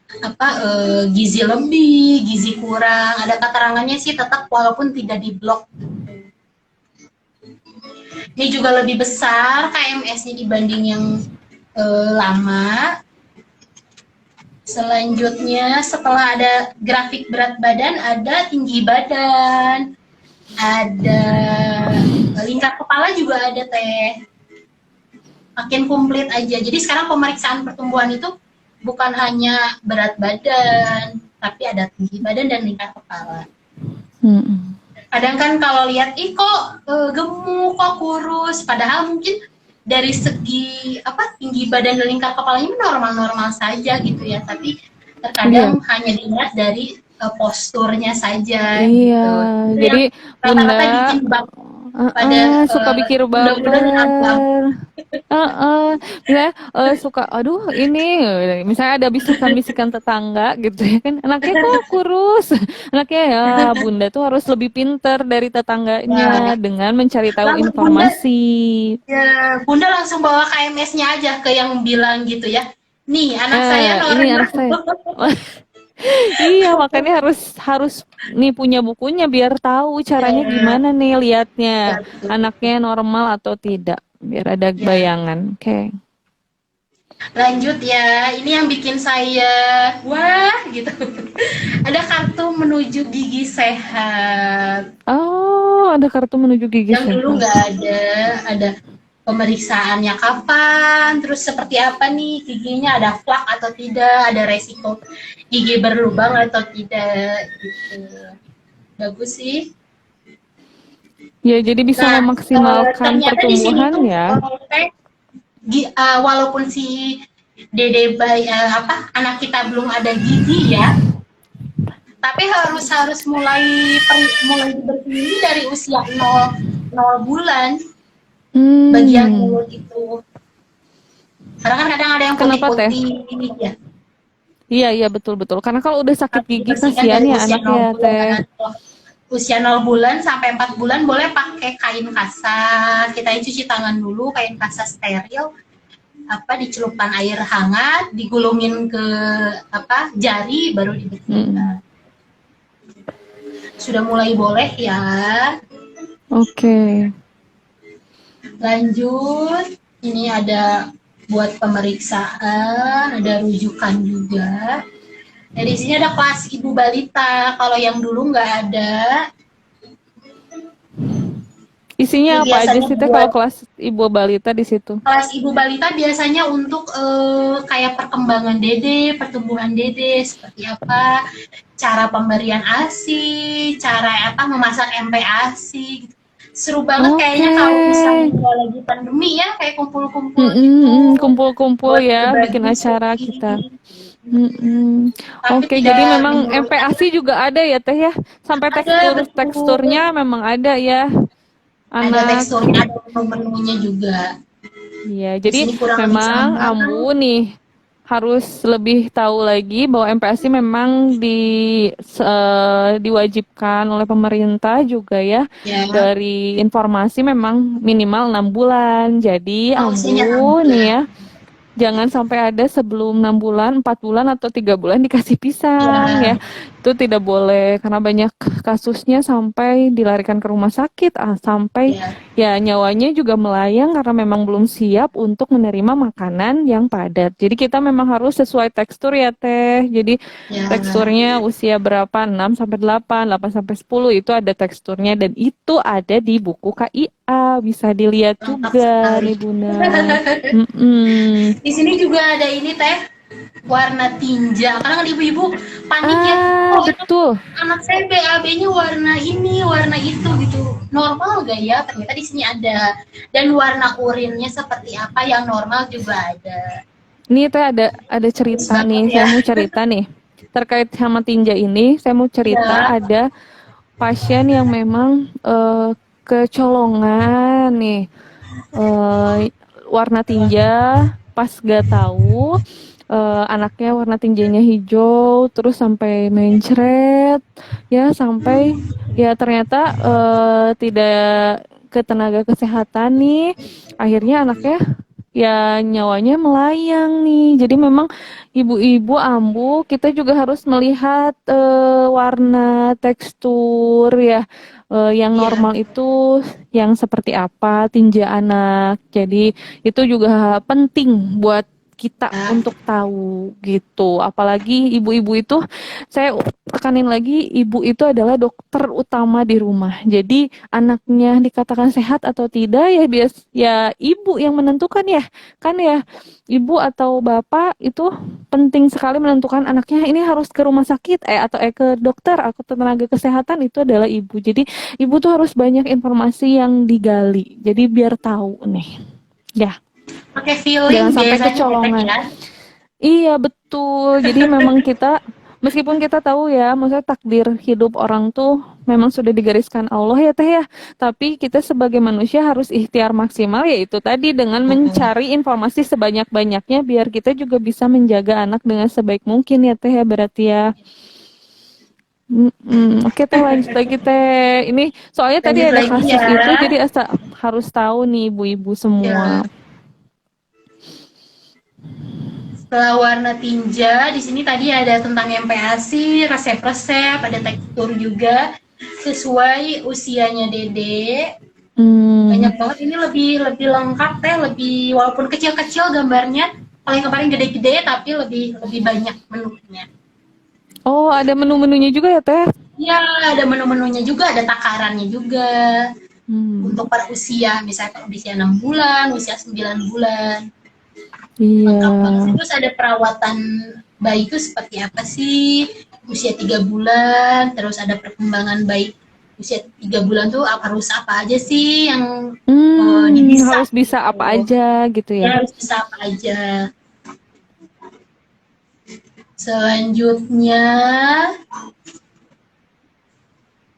gizi lebih, gizi kurang. Ada keterangannya sih tetap walaupun tidak diblok. Ini juga lebih besar KMS-nya dibanding yang lama. Selanjutnya setelah ada grafik berat badan, ada tinggi badan, ada lingkar kepala juga ada teh. Makin komplit aja. Jadi sekarang pemeriksaan pertumbuhan itu bukan hanya berat badan, tapi ada tinggi badan dan lingkar kepala. Kadang kan kalau lihat, kok gemuk, kok kurus, padahal mungkin dari segi tinggi badan dan lingkar kepalanya normal-normal saja gitu ya, tapi terkadang hanya dilihat dari posturnya saja. Iya, gitu. jadi Rata-rata Bunda bikin pada suka bikin baper. Misalnya suka, aduh ini, misalnya ada bisikan-bisikan tetangga gitu ya kan, anaknya kok kurus, anaknya ya Bunda tuh harus lebih pinter dari tetangganya dengan mencari tahu informasi. Bunda langsung bawa KMS-nya aja ke yang bilang gitu ya. Nih anak saya normal. Ini anak saya. Iya, makanya harus nih punya bukunya biar tahu caranya gimana nih liatnya anaknya normal atau tidak, biar ada bayangan. Oke. Lanjut ya, ini yang bikin saya wah gitu. Ada kartu menuju gigi sehat. Oh, ada kartu menuju gigi sehat. Yang dulu nggak ada pemeriksaannya kapan, terus seperti apa nih giginya, ada plak atau tidak, ada resiko gigi berlubang atau tidak gitu. Bagus sih. Ya, jadi bisa memaksimalkan pertumbuhan ya. Walaupun si dede bayi anak kita belum ada gigi ya, tapi harus mulai dibersih dari usia 0 bulan. Bagian mulut itu. Karena kan kadang ada yang putih-putih ya. Iya betul. Karena kalau udah sakit gigi kasihan ya anaknya teh. Usia 0 bulan sampai 4 bulan boleh pakai kain kasar. Kita cuci tangan dulu, kain kasar steril. Dicelupkan air hangat, digulungin ke jari, baru dibersihkan. Sudah mulai boleh ya. Oke. Lanjut, ini ada buat pemeriksaan, ada rujukan juga. Nah, di sini ada kelas ibu balita. Kalau yang dulu nggak ada. Isinya Ini apa aja biasanya sih Teh kalau buat kelas ibu balita di situ? kelas ibu balita biasanya untuk kayak perkembangan dede, pertumbuhan dede seperti apa, cara pemberian ASI, cara apa memasak MPASI gitu. Seru banget kayaknya kalau Oke. misalnya lagi pandemi ya, kayak kumpul-kumpul gitu Kumpul-kumpul buat ya, bikin berbagi acara sedih. kita. Tapi Oke, jadi tidak memang menyurutkan, MPASI juga ada ya Teh ya, sampai ada betul, teksturnya memang ada ya, ada anak. teksturnya, ada menu-menunya juga. Iya, Di jadi sini kurang lebih memang sama. Ambu nih harus lebih tahu lagi bahwa MPASI memang diwajibkan oleh pemerintah juga ya. Ya, Dari informasi memang minimal 6 bulan. Jadi usianya 6 Ambu nih bulan. ya, jangan sampai ada sebelum 6 bulan, 4 bulan atau 3 bulan dikasih pisang Ya, ya. Itu tidak boleh karena banyak kasusnya sampai dilarikan ke rumah sakit, sampai ya, ya nyawanya juga melayang karena memang belum siap untuk menerima makanan yang padat. Jadi kita memang harus sesuai tekstur ya Teh. Jadi ya, teksturnya usia berapa? 6 sampai 8, 8 sampai 10 itu ada teksturnya dan itu ada di buku KIA. Bisa dilihat lengkap juga sekali. nih Bunda. Mm-mm. Di sini juga ada ini teh, warna tinja. Kadang ibu-ibu panik ya, oh itu Betul. anak saya BAB-nya warna ini, warna itu gitu. Normal gak ya? Ternyata di sini ada. Dan warna urinnya seperti apa yang normal juga ada. Ini teh ada Bagus cerita banget nih, ya. saya mau cerita nih. Terkait sama tinja ini, saya mau cerita Ya, ada pasien yang memang kecolongan nih, eh, warna tinja pas gak tahu anaknya warna tinjanya hijau terus sampai mencret ya sampai ya ternyata tidak ke tenaga kesehatan nih akhirnya anaknya ya nyawanya melayang nih. Jadi memang ibu-ibu ambu kita juga harus melihat warna tekstur ya. Yang iya. normal itu yang seperti apa tinja anak. Jadi itu juga penting buat kita Ya. untuk tahu gitu. Apalagi ibu-ibu itu saya tekanin lagi ibu itu adalah dokter utama di rumah. Jadi anaknya dikatakan sehat atau tidak ya ya ibu yang menentukan ya. Kan ya ibu atau bapak itu penting sekali menentukan anaknya ini harus ke rumah sakit atau ke dokter atau tenaga kesehatan itu adalah ibu. Jadi ibu tuh harus banyak informasi yang digali. Jadi biar tahu nih. Ya, Pakai jangan feeling sampai biasanya ya teh kecolongan. ya. Iya betul. Jadi memang kita meskipun kita tahu ya, maksudnya takdir hidup orang tuh memang sudah digariskan Allah ya Teh ya. Tapi kita sebagai manusia harus ikhtiar maksimal yaitu tadi dengan mencari informasi sebanyak-banyaknya biar kita juga bisa menjaga anak dengan sebaik mungkin ya Teh ya berarti ya. Oke Teh lanjut lagi Teh. Ini soalnya tadi Lanjut ada lagi kasus ya. itu jadi harus tahu nih ibu-ibu semua. Ya. Setelah warna tinja, di sini tadi ada tentang MPASI, resep-resep, ada tekstur juga sesuai usianya Dede. Banyak banget ini lebih lebih lengkap teh, lebih walaupun kecil-kecil gambarnya, kalau yang kemarin gede-gede tapi lebih lebih banyak menunya. Oh, ada menu-menunya juga ya Teh? Ya, ada menu-menunya juga, ada takarannya juga. Hmm. Untuk per usia, misalnya usia 6 bulan, usia 9 bulan. Iya. Lengkap banget sih. Terus ada perawatan bayi itu seperti apa sih? Usia 3 bulan, terus ada perkembangan bayi usia 3 bulan tuh harus apa aja sih yang bisa Harus bisa gitu. apa aja gitu Ya ya. harus bisa apa aja. Selanjutnya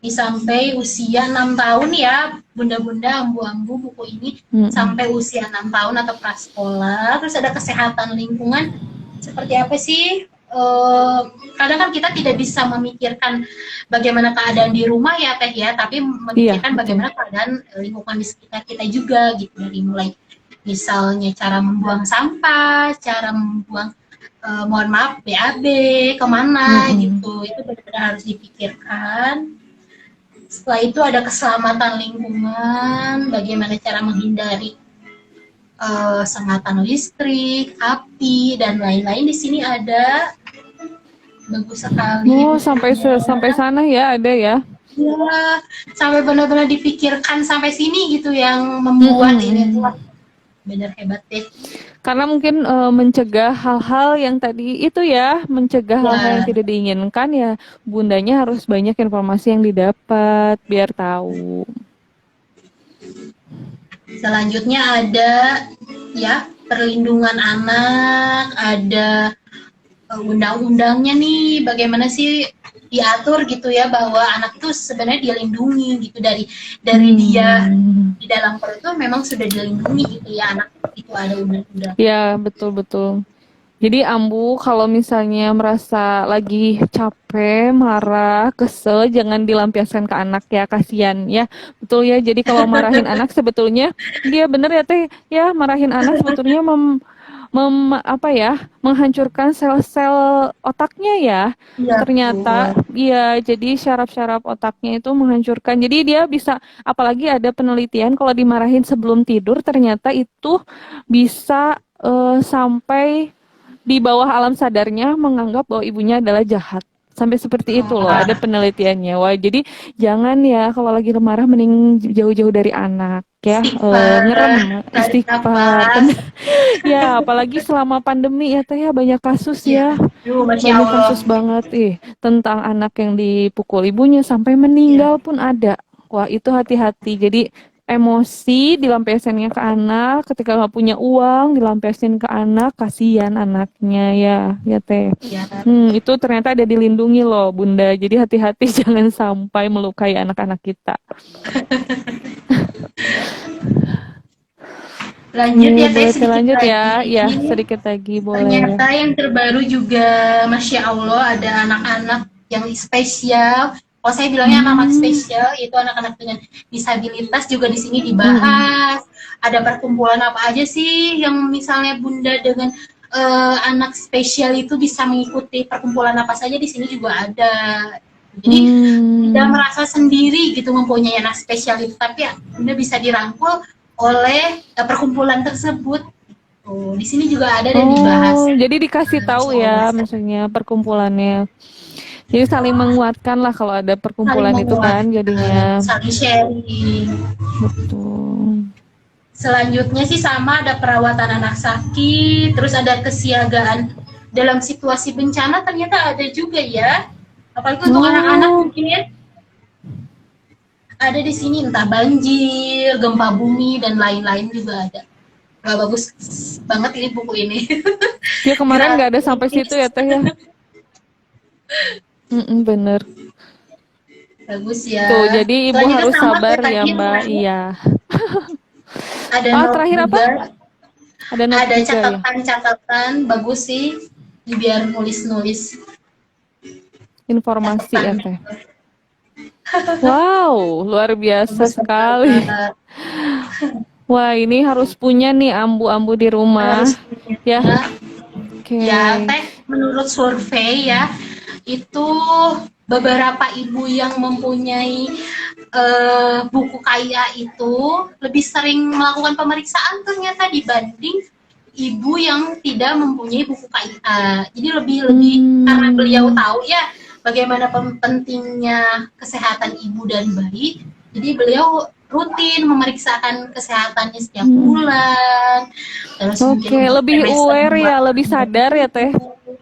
sampai usia 6 tahun ya, bunda-bunda ambu-ambu buku ini sampai usia 6 tahun atau prasekolah. Terus ada kesehatan lingkungan seperti apa sih? Kadang kan kita tidak bisa memikirkan bagaimana keadaan di rumah ya Teh ya, tapi Iya, memikirkan betul. bagaimana keadaan lingkungan di sekitar kita juga gitu, dari mulai misalnya cara membuang sampah, cara membuang mohon maaf BAB kemana gitu, itu benar-benar harus dipikirkan. Setelah itu ada keselamatan lingkungan, bagaimana cara menghindari sengatan listrik, api, dan lain-lain. Di sini ada, bagus sekali Oh, sampai bukunya. sana ya ada ya. Ya, sampai benar-benar dipikirkan sampai sini gitu yang Mm, membuat mm, ini tuh. mm. Wah, bener hebat deh. Karena mungkin mencegah hal-hal yang tadi itu ya, mencegah hal-hal yang Ya, tidak diinginkan ya, bundanya harus banyak informasi yang didapat biar tahu. selanjutnya ada ya perlindungan anak, ada undang-undangnya nih, bagaimana sih diatur gitu ya bahwa anak itu sebenarnya dilindungi gitu dari dia Hmm. di dalam perut itu memang sudah dilindungi gitu ya, anak itu ada undang-undang. Ya, betul-betul. Jadi Ambu kalau misalnya merasa lagi capek, marah, kesel, jangan dilampiaskan ke anak ya, kasihan ya. Betul ya. Jadi kalau marahin anak sebetulnya dia bener ya teh, ya marahin anak sebetulnya apa ya, menghancurkan sel-sel otaknya ya. Iya Ternyata betul. iya, jadi syaraf-syaraf otaknya itu menghancurkan. Jadi dia bisa, apalagi ada penelitian kalau dimarahin sebelum tidur ternyata itu bisa sampai di bawah alam sadarnya menganggap bahwa ibunya adalah jahat. Sampai seperti itu loh, ada Wah, penelitiannya. Wah, jadi jangan ya kalau lagi marah mending jauh-jauh dari anak ya. istighfar, Ngerem, tarik istighfar. nafas. Bener. Ya, apalagi selama pandemi ya teh ya banyak kasus Ya, ya. aduh, masya Banyak Allah. kasus banget tentang anak yang dipukul ibunya sampai Ya, meninggal pun ada. Wah, itu hati-hati. Jadi emosi dilampiasinnya ke anak, ketika nggak punya uang dilampiasin ke anak, kasihan anaknya ya, ya teh. ya. Itu ternyata ada dilindungi loh, Bunda. Jadi hati-hati jangan sampai melukai anak-anak kita. Lanjut ya teh Boleh teh sedikit lanjut ya. lagi. Ya, sedikit lagi boleh. Ternyata yang terbaru juga, masya Allah, ada anak-anak yang spesial. Kalau saya bilangnya anak-anak Hmm, spesial, itu anak-anak dengan disabilitas juga di sini mm-mm. dibahas. Ada perkumpulan apa aja sih yang misalnya Bunda dengan anak spesial itu bisa mengikuti perkumpulan apa saja, di sini juga ada. Jadi tidak Hmm. merasa sendiri gitu mempunyai anak spesial itu, tapi ya, Bunda bisa dirangkul oleh perkumpulan tersebut. Oh, di sini juga ada dan dibahas. Oh, jadi dikasih tahu Masya Allah, ya, misalnya perkumpulannya. Jadi saling menguatkan lah kalau ada saling perkumpulan itu kan menguatkan, jadinya. saling sharing. Betul. Selanjutnya sih sama, ada perawatan anak sakit, terus ada kesiagaan dalam situasi bencana, ternyata ada juga ya. Apalagi untuk anak-anak Oh, mungkin ya, ada di sini entah banjir, gempa bumi dan lain-lain juga ada. Wah, bagus banget ini buku ini. dia kemarin nggak ada sampai situ ya Gratis. teh ya. Bener. Bagus ya. Tuh, jadi ibu Selanjutnya harus sama sabar kayak ya tadi yang Mbak. terakhir, Iya. ada Ah, note terakhir apa? juga, Ada note ada juga ya. catatan-catatan, bagus sih biar nulis-nulis Informasi ya catatan. teh. Wow, luar biasa Bagus sekali. banget. Wah, ini harus punya nih ambu-ambu di rumah. Harus Ya, punya. oke. Ya, teh menurut survei ya, itu beberapa ibu yang mempunyai buku kaya itu lebih sering melakukan pemeriksaan ternyata dibanding ibu yang tidak mempunyai buku KIA. Jadi lebih karena beliau Hmm. tahu ya bagaimana pentingnya kesehatan ibu dan bayi. Jadi beliau rutin memeriksakan kesehatannya setiap Hmm. bulan. Terus mungkin Oke, untuk lebih trimester aware 2 ya, per lebih 2 sadar ya Teh. minggu,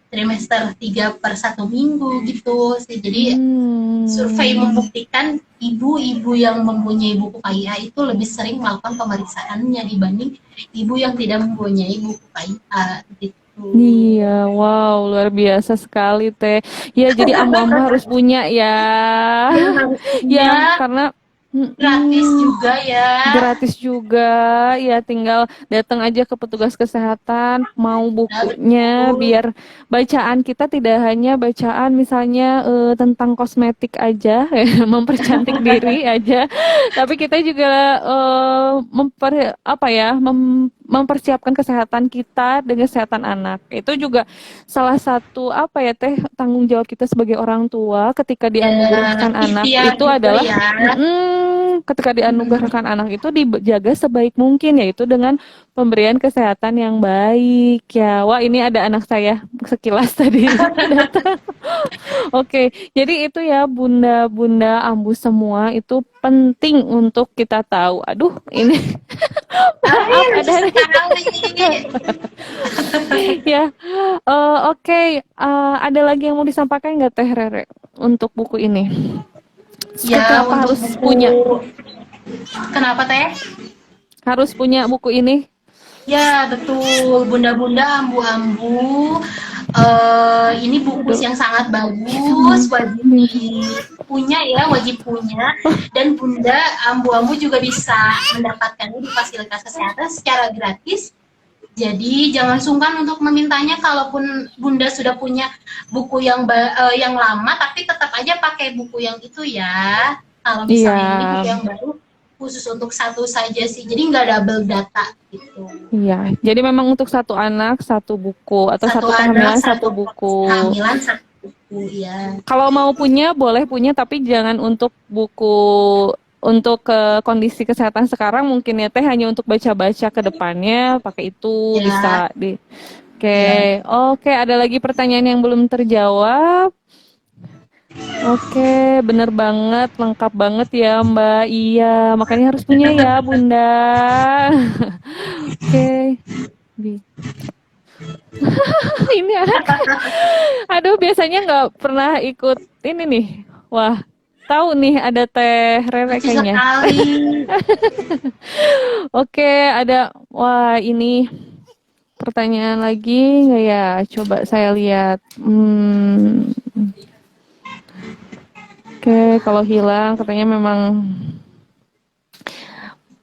trimester 3 per 1 minggu gitu sih. Jadi survei Hmm. membuktikan ibu-ibu yang mempunyai buku KIA itu lebih sering melakukan pemeriksaannya dibanding ibu yang tidak mempunyai buku KIA gitu. Iya, wow, luar biasa sekali Teh. Ya, jadi ambu-ambu harus punya ya. Ya harus Ya, punya, karena gratis juga ya. gratis juga, ya tinggal datang aja ke petugas kesehatan, mau Nah, bukunya, betul. biar bacaan kita tidak hanya bacaan misalnya tentang kosmetik aja, mempercantik diri aja, tapi kita juga apa ya, mempersiapkan kesehatan kita dengan kesehatan anak. Itu juga salah satu apa ya teh tanggung jawab kita sebagai orang tua ketika Ya, dianugerahkan anak ikhtiar itu juga adalah ya. ketika Mm-mm. dianugerahkan anak itu dijaga sebaik mungkin yaitu dengan pemberian kesehatan yang baik ya. Wah, ini ada anak saya sekilas tadi datang. Oke, jadi itu ya bunda-bunda ambu semua itu penting untuk kita tahu. Aduh, ini Ay, maaf lucu ada sekali. ya. Oke, ada lagi yang mau disampaikan nggak Teh Rere untuk buku ini? Ya, Kenapa untuk harus buku, punya? kenapa teh? Harus punya buku ini? Ya, betul. Bunda-bunda ambu-ambu. Ini buku Aduh, yang sangat sama bagus, wajib punya ya, wajib punya. Dan Bunda ambu-ambu juga bisa mendapatkannya di fasilitas kesehatan secara gratis. Jadi jangan sungkan untuk memintanya. Kalaupun Bunda sudah punya buku yang lama, tapi tetap aja pakai buku yang itu ya. Kalau Iya, misalnya ini buku yang baru, khusus untuk satu saja sih. Jadi nggak double data gitu. iya. Jadi memang untuk satu anak satu buku atau Satu satu anak, kehamilan satu satu buku. kehamilan, satu buku ya. Kalau mau punya boleh punya tapi jangan untuk buku untuk ke kondisi kesehatan sekarang mungkin ya teh hanya untuk baca-baca ke depannya pakai itu Ya, bisa di. Oke, ya. oke, ada lagi pertanyaan yang belum terjawab. Oke, bener banget, lengkap banget ya Mbak. Iya, makanya harus punya ya Bunda. Oke, Bi. Ini anak, aduh biasanya nggak pernah ikut ini nih. Wah, tahu nih ada Teh Rere Lucu kayaknya. sekali. Oke, ada, wah ini pertanyaan lagi nggak ya? Coba saya lihat. Oke, kalau hilang katanya memang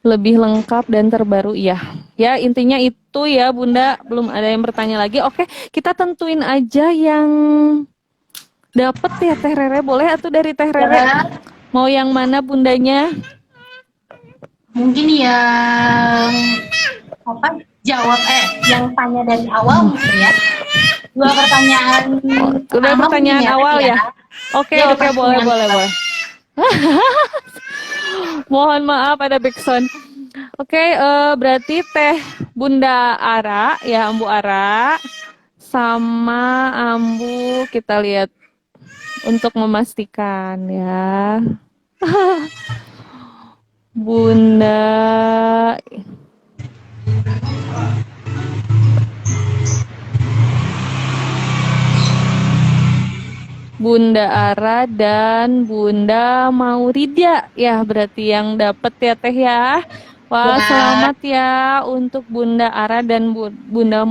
lebih lengkap dan terbaru ya. Ya, intinya itu ya Bunda, belum ada yang bertanya lagi. Oke, kita tentuin aja yang dapet ya Teh Rere. Boleh atau dari Teh Rere? Ya, Mau yang mana Bundanya? mungkin yang apa? Jawab yang tanya dari awal mungkin ya. Dua pertanyaan Oh, udah pertama mungkin pertanyaan ya, awal Teh ya. ya? Oke, Ya, dua oke, boleh, pertanyaan boleh, awal. boleh. Mohon maaf ada backsound. Oke, berarti Teh Bunda Ara ya, Ambu Ara sama Ambu kita lihat untuk memastikan ya. Bunda Bunda Ara dan Bunda Mauridia ya berarti yang dapat ya Teh ya. Wah, Ya, selamat ya untuk Bunda Ara dan Bunda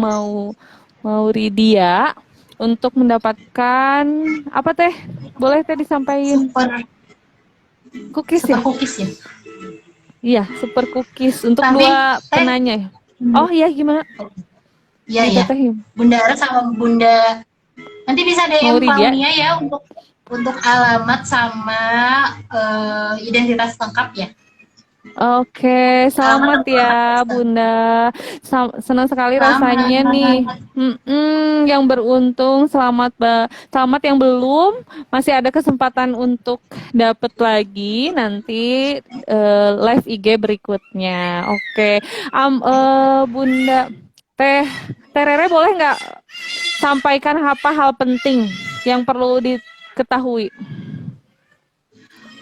Mauridia untuk mendapatkan apa Teh? Boleh Teh disampaikan super cookies super ya? cookies ya. Iya, super cookies untuk Tapi dua Teh, penanya ya. hmm, Oh iya gimana? ya ya. Ditetehim. Bunda Ara sama Bunda, nanti bisa DM Mauridia. Claudia ya untuk alamat sama identitas lengkap ya. Oke, Alamat selamat atau ya atas. Bunda. Senang sekali rasanya nih. Selamat. Yang beruntung selamat yang belum masih ada kesempatan untuk dapat lagi nanti live IG berikutnya. Oke, Bunda Teh Teh Rere boleh nggak sampaikan apa hal penting yang perlu diketahui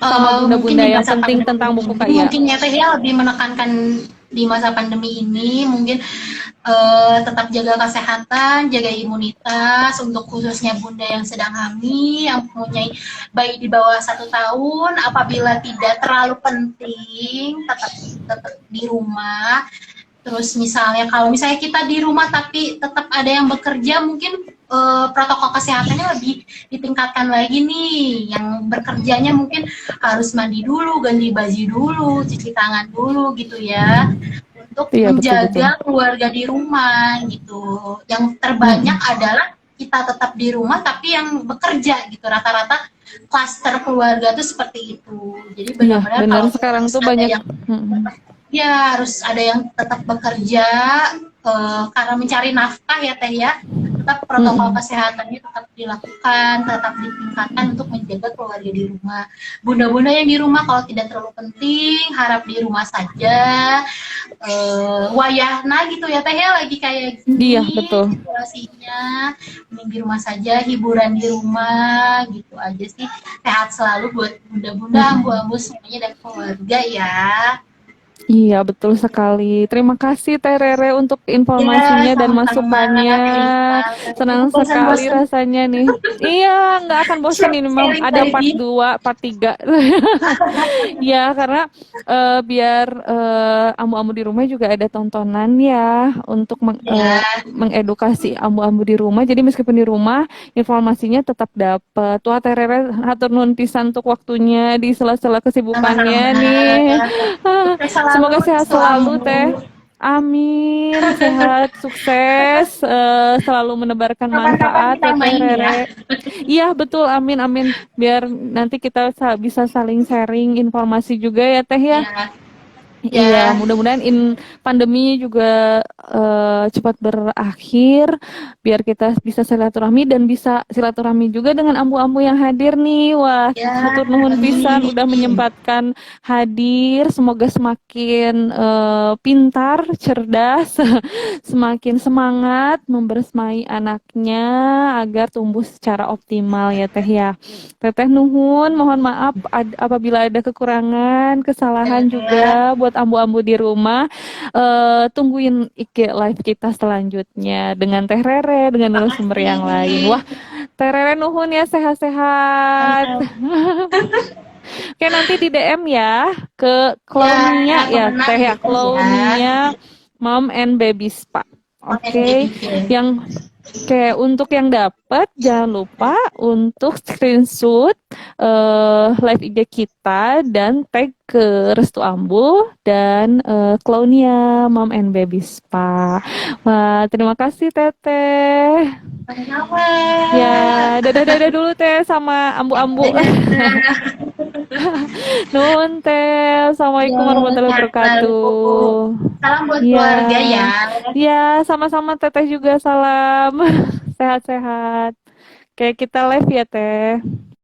sama Mungkin bunda-bunda di yang masa penting pandemi tentang buku ini KIA? mungkin ya Teh ya lebih menekankan di masa pandemi ini mungkin tetap jaga kesehatan, jaga imunitas untuk khususnya bunda yang sedang hamil, yang mempunyai bayi di bawah 1 tahun. Apabila tidak terlalu penting, tetap di rumah. Terus misalnya kalau misalnya kita di rumah tapi tetap ada yang bekerja, mungkin protokol kesehatannya lebih ditingkatkan lagi nih. Yang bekerjanya mungkin harus mandi dulu, ganti baju dulu, cuci tangan dulu gitu ya. Untuk Iya, betul-betul. menjaga keluarga di rumah gitu. Yang terbanyak adalah kita tetap di rumah tapi yang bekerja gitu. Rata-rata klaster keluarga tuh seperti itu. Jadi Iya, benar-benar benar kalau sekarang harus tuh ada banyak. yang Mm-mm. Ya, harus ada yang tetap bekerja karena mencari nafkah ya Teh ya. Tetap protokol Mm-mm. kesehatannya tetap dilakukan, tetap ditingkatkan untuk menjaga keluarga di rumah. Bunda-bunda yang di rumah kalau tidak terlalu penting, harap di rumah saja. Wayahna gitu ya Teh ya, lagi kayak Iya, gini betul. situasinya. Mending di rumah saja, hiburan di rumah gitu aja sih. Sehat selalu buat bunda-bunda, Mm-mm. ambu-ambu semuanya dan keluarga ya. Iya, betul sekali. Terima kasih Teh Rere untuk Ya, informasinya dan sama-sama masukannya. Kak Risa. Senang Jangan sekali bosan-bosan rasanya nih. Iya, nggak akan bosan ini, Mam. sharing Ada part lagi. 2, part 3. Ya, karena biar amu-amu di rumah juga ada tontonan ya untuk Ya, mengedukasi amu-amu di rumah. Jadi meskipun di rumah, informasinya tetap dapat. Wah, Teh Rere hatur nuhun pisan untuk waktunya di sela-sela kesibukannya sama-sama. nih. Sukses selalu Semoga sehat restu selalu, ambu. Teh. Amin, sehat, sukses, selalu menebarkan Kapan-kapan manfaat kita ya Teh main ya. Rere. Iya, betul, amin, amin. Biar nanti kita bisa saling sharing informasi juga ya Teh ya. Ya, Iya, ya, mudah-mudahan pandemi juga cepat berakhir, biar kita bisa silaturahmi dan bisa silaturahmi juga dengan ambu-ambu yang hadir nih. Wah, ya, hatur nuhun pisan udah amin. menyempatkan hadir. Semoga semakin pintar, cerdas, semakin semangat membersamai anaknya agar tumbuh secara optimal ya Teh ya. Teteh nuhun, mohon maaf apabila ada kekurangan, kesalahan Ya, juga buat ambu-ambu di rumah. Tungguin IG live kita selanjutnya dengan Teh Rere, dengan narasumber yang lain. Wah, makasih. Teh Rere nuhun ya sehat-sehat. Oke, nanti di DM ya ke Ya, Clownia ya, pemenang Teh ya, gitu ya. Clownia Mom and Baby Spa. Konten Oke, baby. yang Oke, untuk yang dapat jangan lupa untuk screenshot live IG kita dan tag ke Restu Ambu dan Clownia Mom and Baby Spa. Wah, terima kasih Teteh. Sama-sama. Ya, dadah-dadah dulu Teh sama Ambu-ambu. Dadah. Nuhun Teh. Ya, Assalamualaikum warahmatullahi sehat selalu. wabarakatuh. Salam buat Ya, keluarga ya. ya sama-sama Teteh juga salam. Sehat-sehat. Kayak kita live ya Teh.